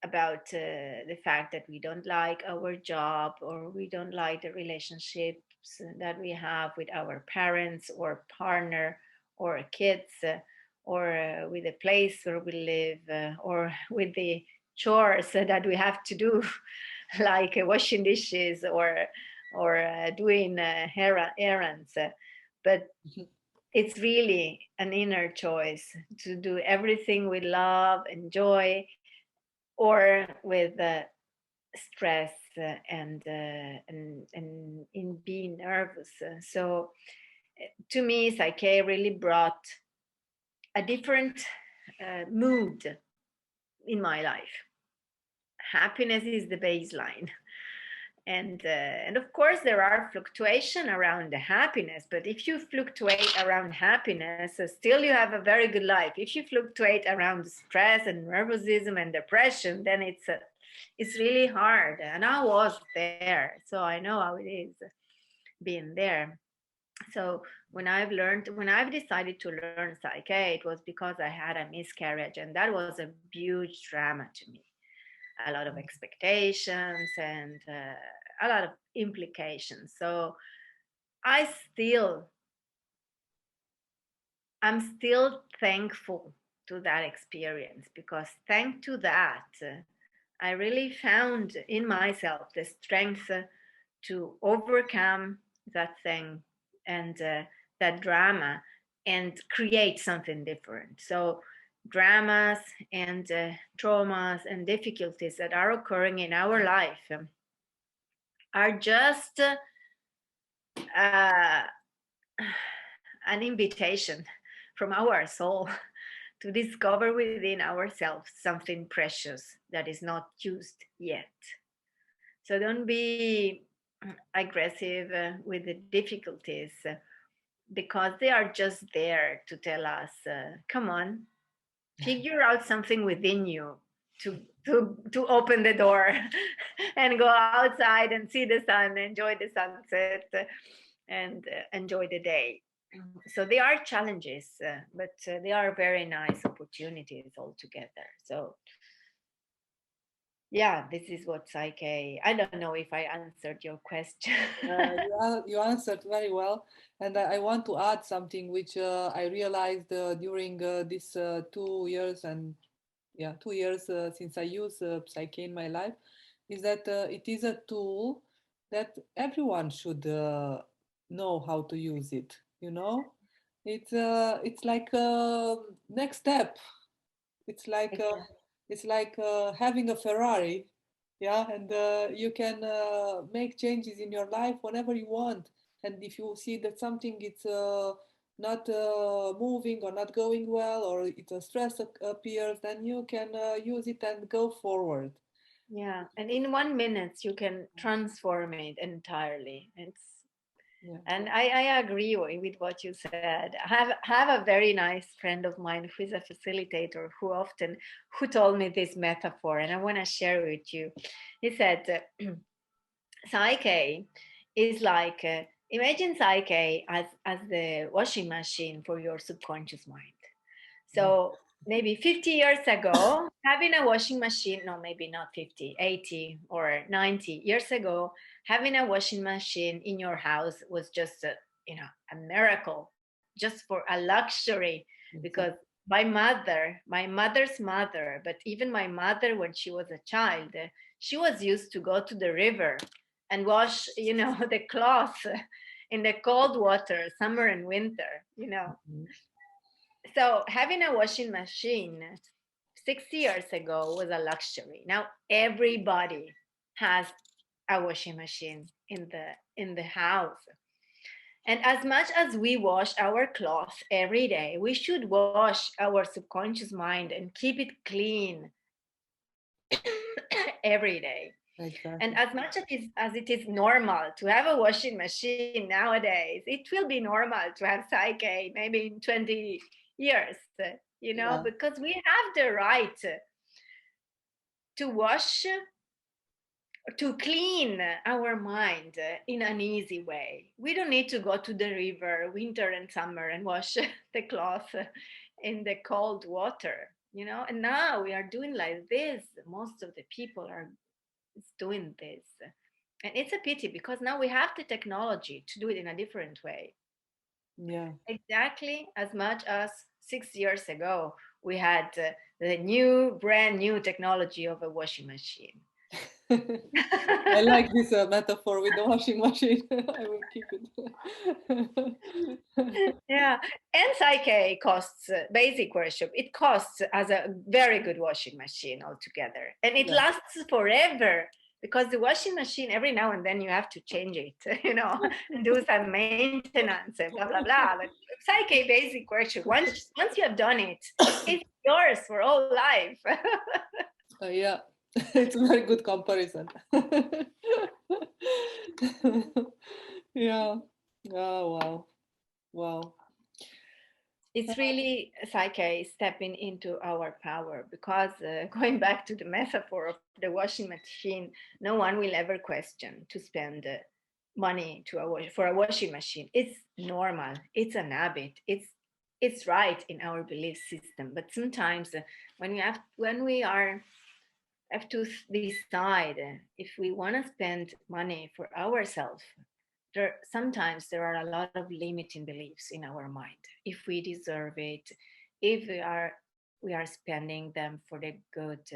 S1: about the fact that we don't like our job, or we don't like the relationships that we have with our parents or partner or kids, or with the place where we live, or with the chores that we have to do, like washing dishes or doing errands. But it's really an inner choice to do everything with love and joy, or with stress and in being nervous. So to me, PSYCH-K really brought a different mood in my life. Happiness is the baseline. And of course, there are fluctuation around the happiness. But if you fluctuate around happiness, still you have a very good life. If you fluctuate around stress and nervosism and depression, then it's really hard. And I was there, so I know how it is being there. So when I've decided to learn PSYCH-K, it was because I had a miscarriage, and that was a huge drama to me. A lot of expectations and a lot of implications. So I'm still thankful to that experience, because thanks to that, I really found in myself the strength to overcome that thing and that drama and create something different. So dramas and traumas and difficulties that are occurring in our life are just an invitation from our soul to discover within ourselves something precious that is not used yet. So don't be aggressive with the difficulties, because they are just there to tell us, come on, figure out something within you to open the door and go outside and see the sun, enjoy the sunset, and enjoy the day. So they are challenges, but they are very nice opportunities altogether. So yeah, this is what PSYCH-K. I don't know if I answered your question.
S2: You answered very well. And I want to add something which I realized during these 2 years and 2 years since I use PSYCH-K in my life, is that it is a tool that everyone should know how to use it. You know, it's like a next step. It's like having a Ferrari, yeah, and you can make changes in your life whenever you want. And if you see that something it's not moving or not going well, or it's a stress appears, then you can use it and go forward.
S1: Yeah, and in 1 minute you can transform it entirely. And I agree with what you said. I have a very nice friend of mine who is a facilitator who told me this metaphor, and I want to share with you. He said, PSYCH-K is like, imagine PSYCH-K as the washing machine for your subconscious mind. So maybe 50 years ago, having a washing machine, no, maybe not 50, 80 or 90 years ago, having a washing machine in your house was just a miracle, just for a luxury, because my mother's mother, but even my mother, when she was a child, she was used to go to the river and wash, the cloth in the cold water, summer and winter, So having a washing machine 6 years ago was a luxury. Now everybody has a washing machine in the house. And as much as we wash our clothes every day, we should wash our subconscious mind and keep it clean every day. Exactly. And as much as it is normal to have a washing machine nowadays, it will be normal to have PSYCH-K maybe in 20 years, because we have the right to wash, to clean our mind in an easy way. We don't need to go to the river winter and summer and wash the cloth in the cold water, and now we are doing like this. Most of the people are doing this, and it's a pity, because now we have the technology to do it in a different way.
S2: Yeah,
S1: exactly as much as 6 years ago we had the brand new technology of a washing machine.
S2: I like this metaphor with the washing machine. I will keep it.
S1: Yeah, and PSYCH-K costs basic workshop. It costs as a very good washing machine altogether, and it lasts forever. because the washing machine, every now and then you have to change it, you know, and do some maintenance, blah, blah, blah. But Psych-K basic workshop, once you have done it, it's yours for all life.
S2: Yeah, it's a very good comparison. Yeah. Oh, wow. Wow.
S1: It's really Psych-K stepping into our power, because going back to the metaphor of the washing machine, no one will ever question to spend money for a washing machine. It's normal. It's an habit. It's right in our belief system. But sometimes when we have to decide if we want to spend money for ourselves, sometimes there are a lot of limiting beliefs in our mind. If we deserve it, if we are spending them for the good,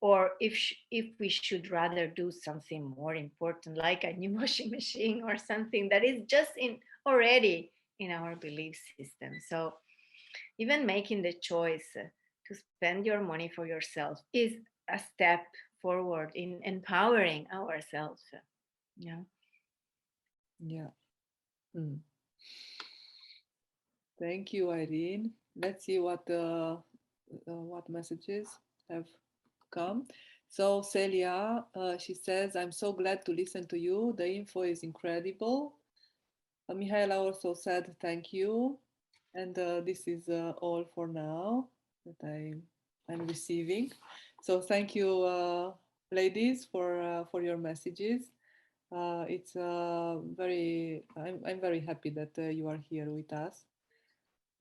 S1: or if we should rather do something more important, like a new washing machine or something that is just already in our belief system. So even making the choice to spend your money for yourself is a step forward in empowering ourselves. Yeah.
S2: Yeah. Thank you, Irene. Let's see what messages have come. So Celia, she says, I'm so glad to listen to you. The info is incredible. Mihaela also said thank you. And this is all for now that I'm receiving. So thank you, ladies, for your messages. It's I'm very happy that you are here with us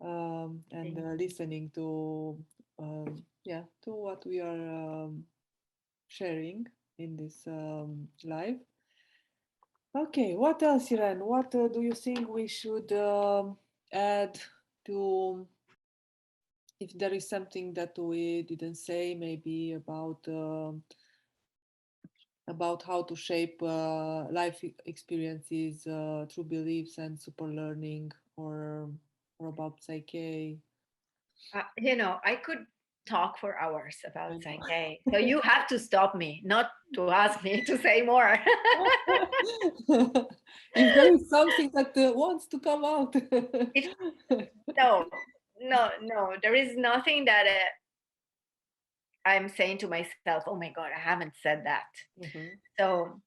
S2: and listening to to what we are sharing in this live. Okay, what else, Irene? What do you think we should add to, if there is something that we didn't say, maybe about how to shape life experiences through beliefs and super learning, or about Psych-K?
S1: You know, I could talk for hours about Psych-K. So you have to stop me, not to ask me to say more.
S2: If there is something that wants to come out.
S1: No, there is nothing that I'm saying to myself, oh my God, I haven't said that. Mm-hmm. So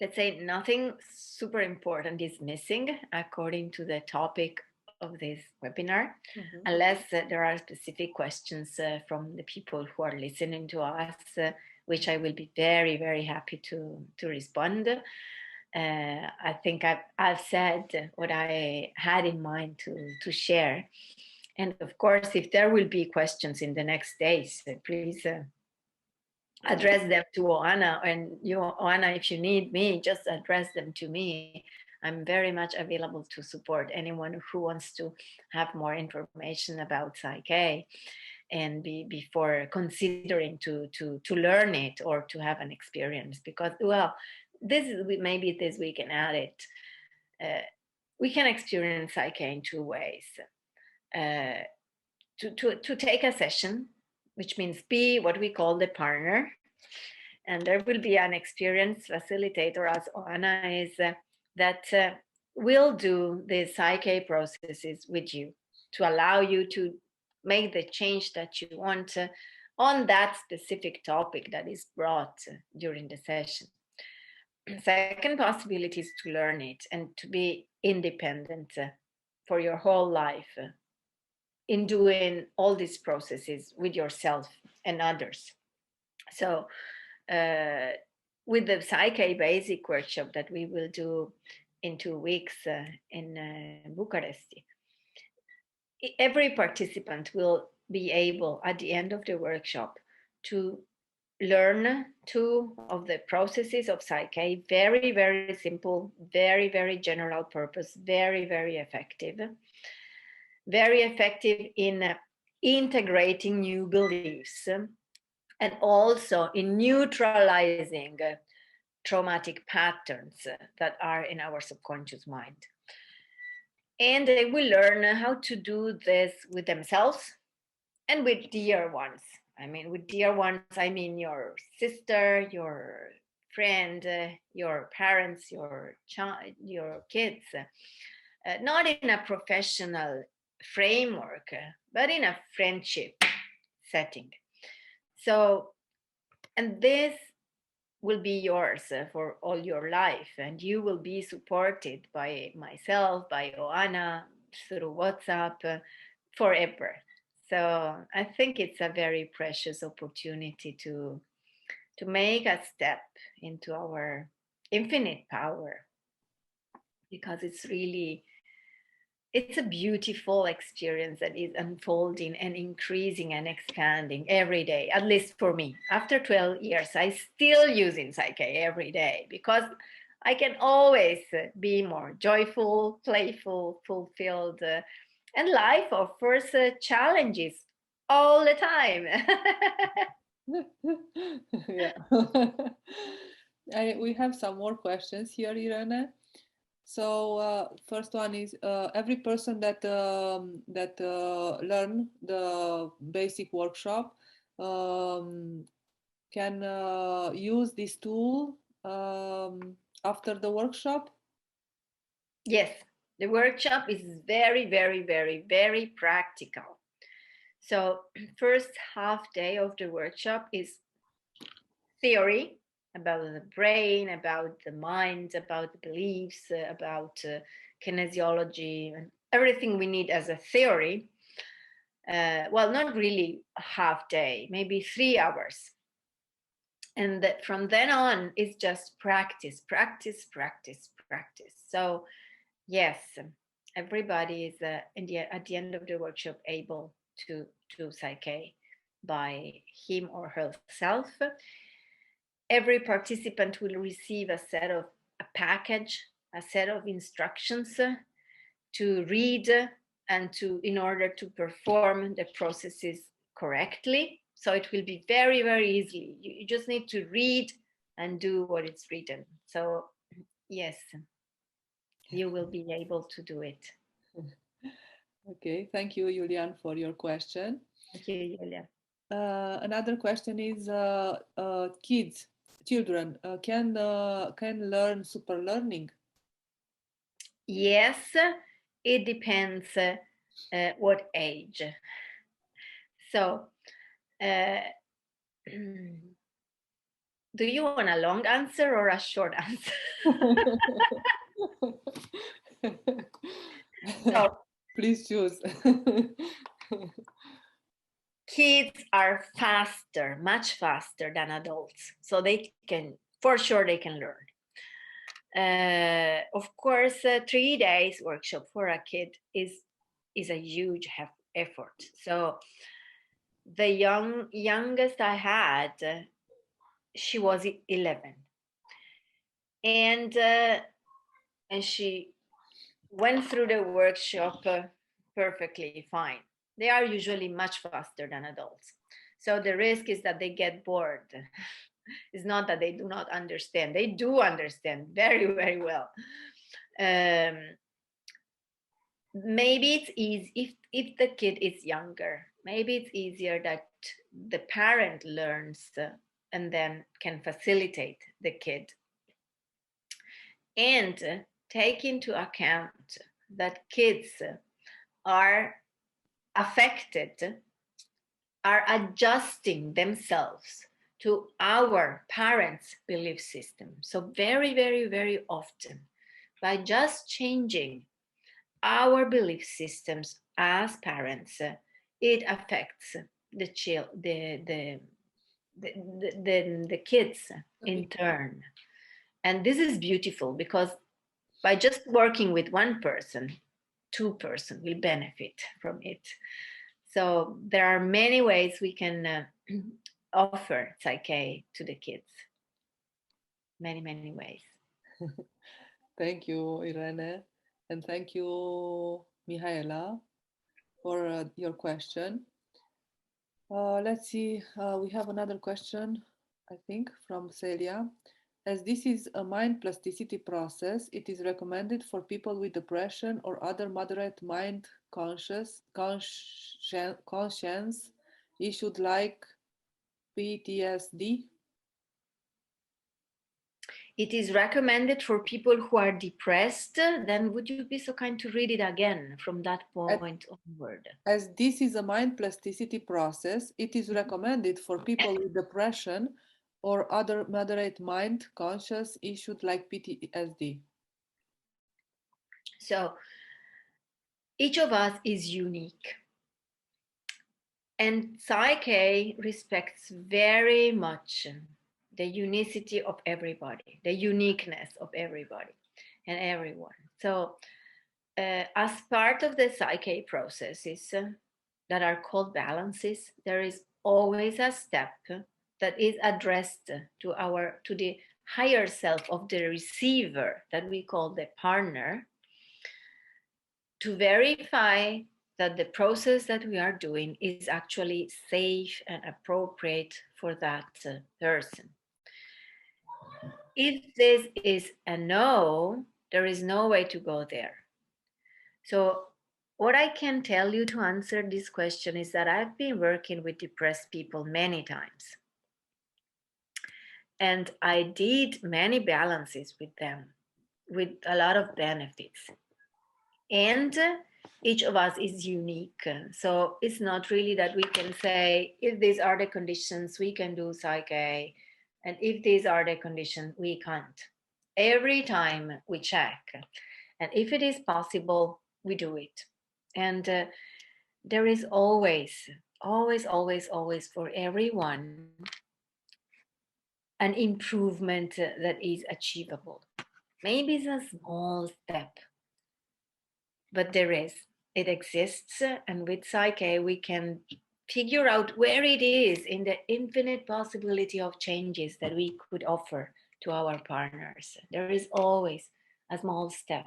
S1: let's say nothing super important is missing according to the topic of this webinar, mm-hmm. unless there are specific questions from the people who are listening to us, which I will be very, very happy to respond. I think I've said what I had in mind to share. And of course, if there will be questions in the next days, please address them to Oana. And you, Oana, if you need me, just address them to me. I'm very much available to support anyone who wants to have more information about Psych-K and before considering to learn it or to have an experience. Because, well, maybe this we can add it. We can experience Psych-K in two ways. To take a session, which means be what we call the partner. And there will be an experienced facilitator, as Oana is, that will do the Psych-K processes with you to allow you to make the change that you want on that specific topic that is brought during the session. Second possibility is to learn it and to be independent for your whole life in doing all these processes with yourself and others. So with the Psych-K basic workshop that we will do in 2 weeks in Bucharest, every participant will be able at the end of the workshop to learn 2 of the processes of Psych-K, very, very simple, very, very general purpose, very, very effective in integrating new beliefs and also in neutralizing traumatic patterns that are in our subconscious mind. And they will learn how to do this with themselves and with dear ones. I mean, with dear ones, I mean your sister, your friend, your parents, your child, your kids, not in a professional framework, but in a friendship setting. So, and this will be yours for all your life, and you will be supported by myself, by Oana, through WhatsApp, forever. So I think it's a very precious opportunity to make a step into our infinite power, because it's a beautiful experience that is unfolding and increasing and expanding every day, at least for me. After 12 years, I still using PSYCH-K every day, because I can always be more joyful, playful, fulfilled, and life offers challenges all the time.
S2: Yeah. We have some more questions here, Irene. So first one is every person that learn the basic workshop can use this tool after the workshop?
S1: Yes, the workshop is very, very, very, very practical. So first half day of the workshop is theory about the brain, about the mind, about the beliefs, about kinesiology, and everything we need as a theory. Well, not really a half day, maybe 3 hours. And from then on, it's just practice, practice, practice, practice. So yes, everybody is at the end of the workshop able to do PSYCH-K by him or herself. Every participant will receive a package, a set of instructions to read and in order to perform the processes correctly. So it will be very, very easy. You just need to read and do what is written. So yes, you will be able to do it.
S2: Okay, thank you, Julian, for your question.
S1: Thank you, Julia.
S2: Another question is children can learn superlearning?
S1: Yes, it depends what age. So, do you want a long answer or a short answer? So,
S2: please choose.
S1: Kids are faster, much faster than adults. So they can, for sure, they can learn. Of course, 3 days workshop for a kid is a huge effort. So the youngest I had, she was 11, and she went through the workshop perfectly fine. They are usually much faster than adults. So the risk is that they get bored. It's not that they do not understand. They do understand very, very well. Maybe it's easy if the kid is younger. Maybe it's easier that the parent learns and then can facilitate the kid. And take into account that kids are affected, are adjusting themselves to our parents' belief system. So very, very, very often, by just changing our belief systems as parents, it affects the kids in turn. And this is beautiful, because by just working with one person, 2 persons will benefit from it. So there are many ways we can offer PSYCH-K to the kids. Many, many ways.
S2: Thank you, Irene. And thank you, Mihaela, for your question. Let's see, we have another question, I think, from Celia. As this is a mind plasticity process, it is recommended for people with depression or other moderate mind conscience issues like PTSD.
S1: it is recommended for people who are depressed. Then would you be so kind to read it again from that point onward?
S2: As this is a mind plasticity process, it is recommended for people with depression or other moderate mind conscious issues like PTSD.
S1: So each of us is unique. And PSYCH-K respects very much the unicity of everybody, the uniqueness of everybody and everyone. So as part of the PSYCH-K processes that are called balances, there is always a step that is addressed to the higher self of the receiver that we call the partner, to verify that the process that we are doing is actually safe and appropriate for that person. If this is a no, there is no way to go there. So what I can tell you to answer this question is that I've been working with depressed people many times. And I did many balances with them, with a lot of benefits. And each of us is unique. So it's not really that we can say, if these are the conditions, we can do PSYCH-K, and if these are the conditions, we can't. Every time we check. And if it is possible, we do it. And there is always for everyone an improvement that is achievable. Maybe it's a small step, but it exists. And with PSYCH-K, we can figure out where it is in the infinite possibility of changes that we could offer to our partners. There is always a small step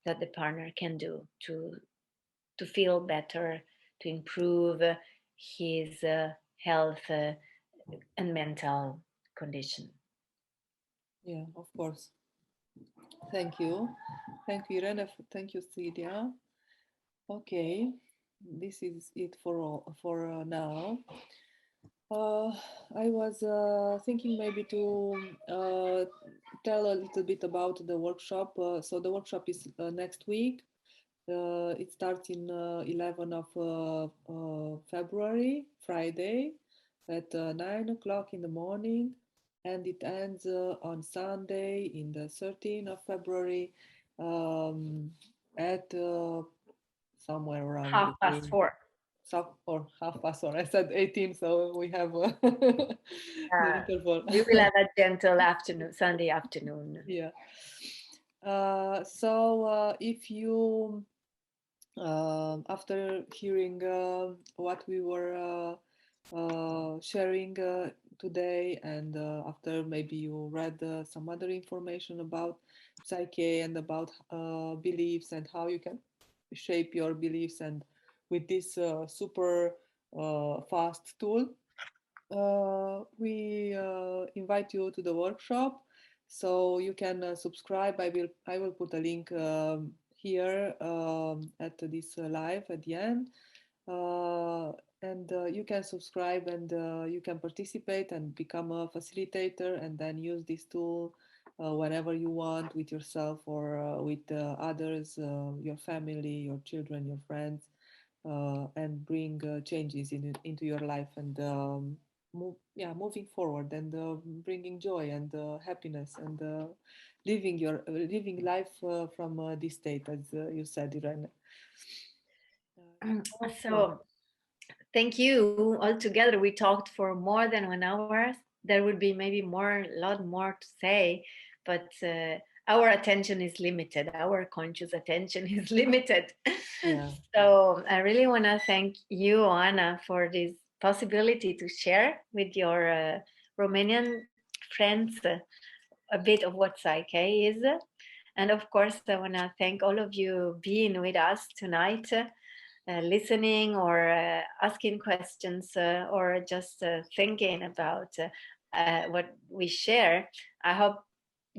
S1: that the partner can do to feel better, to improve his health and mental condition.
S2: Yeah, of course. Thank you. Thank you, Irene. Thank you, Celia. Okay, this is it for now. I was thinking maybe to tell a little bit about the workshop. So the workshop is next week. It starts in 11 of February, Friday, at 9 o'clock in the morning, and it ends on Sunday in the 13th of February at somewhere around
S1: 4:30.
S2: Or 4:30. I said 18, so we have the interval.
S1: We will have a gentle afternoon, Sunday afternoon.
S2: Yeah. So if you after hearing what we were sharing today, and after maybe you read some other information about PSYCH-K and about beliefs and how you can shape your beliefs, and with this super fast tool, we invite you to the workshop. So you can subscribe. I will put a link here at this live at the end, and you can subscribe, and you can participate and become a facilitator, and then use this tool whenever you want, with yourself or with others, your family, your children, your friends, and bring changes into your life, and moving forward, and bringing joy and happiness, and living life from this state, as you said, Irene.
S1: So thank you. Altogether, we talked for more than 1 hour. There would be maybe a lot more to say, but our attention is limited. Our conscious attention is limited.
S2: Yeah.
S1: So I really want to thank you, Oana, for this possibility to share with your Romanian friends a bit of what PSYCH-K is. And of course, I want to thank all of you being with us tonight, listening or asking questions, or just thinking about what we share. I hope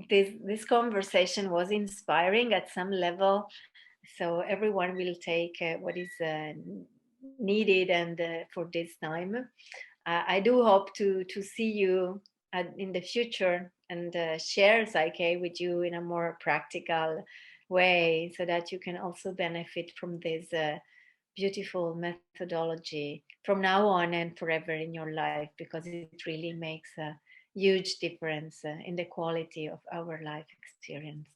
S1: this conversation was inspiring at some level, so everyone will take what is needed and for this time. I do hope to see you in the future and share PSYCH-K with you in a more practical way, so that you can also benefit from this beautiful methodology from now on and forever in your life, because it really makes a huge difference in the quality of our life experience.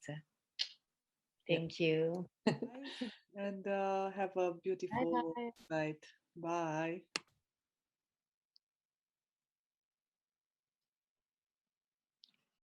S1: Thank you.
S2: And have a beautiful night. Bye.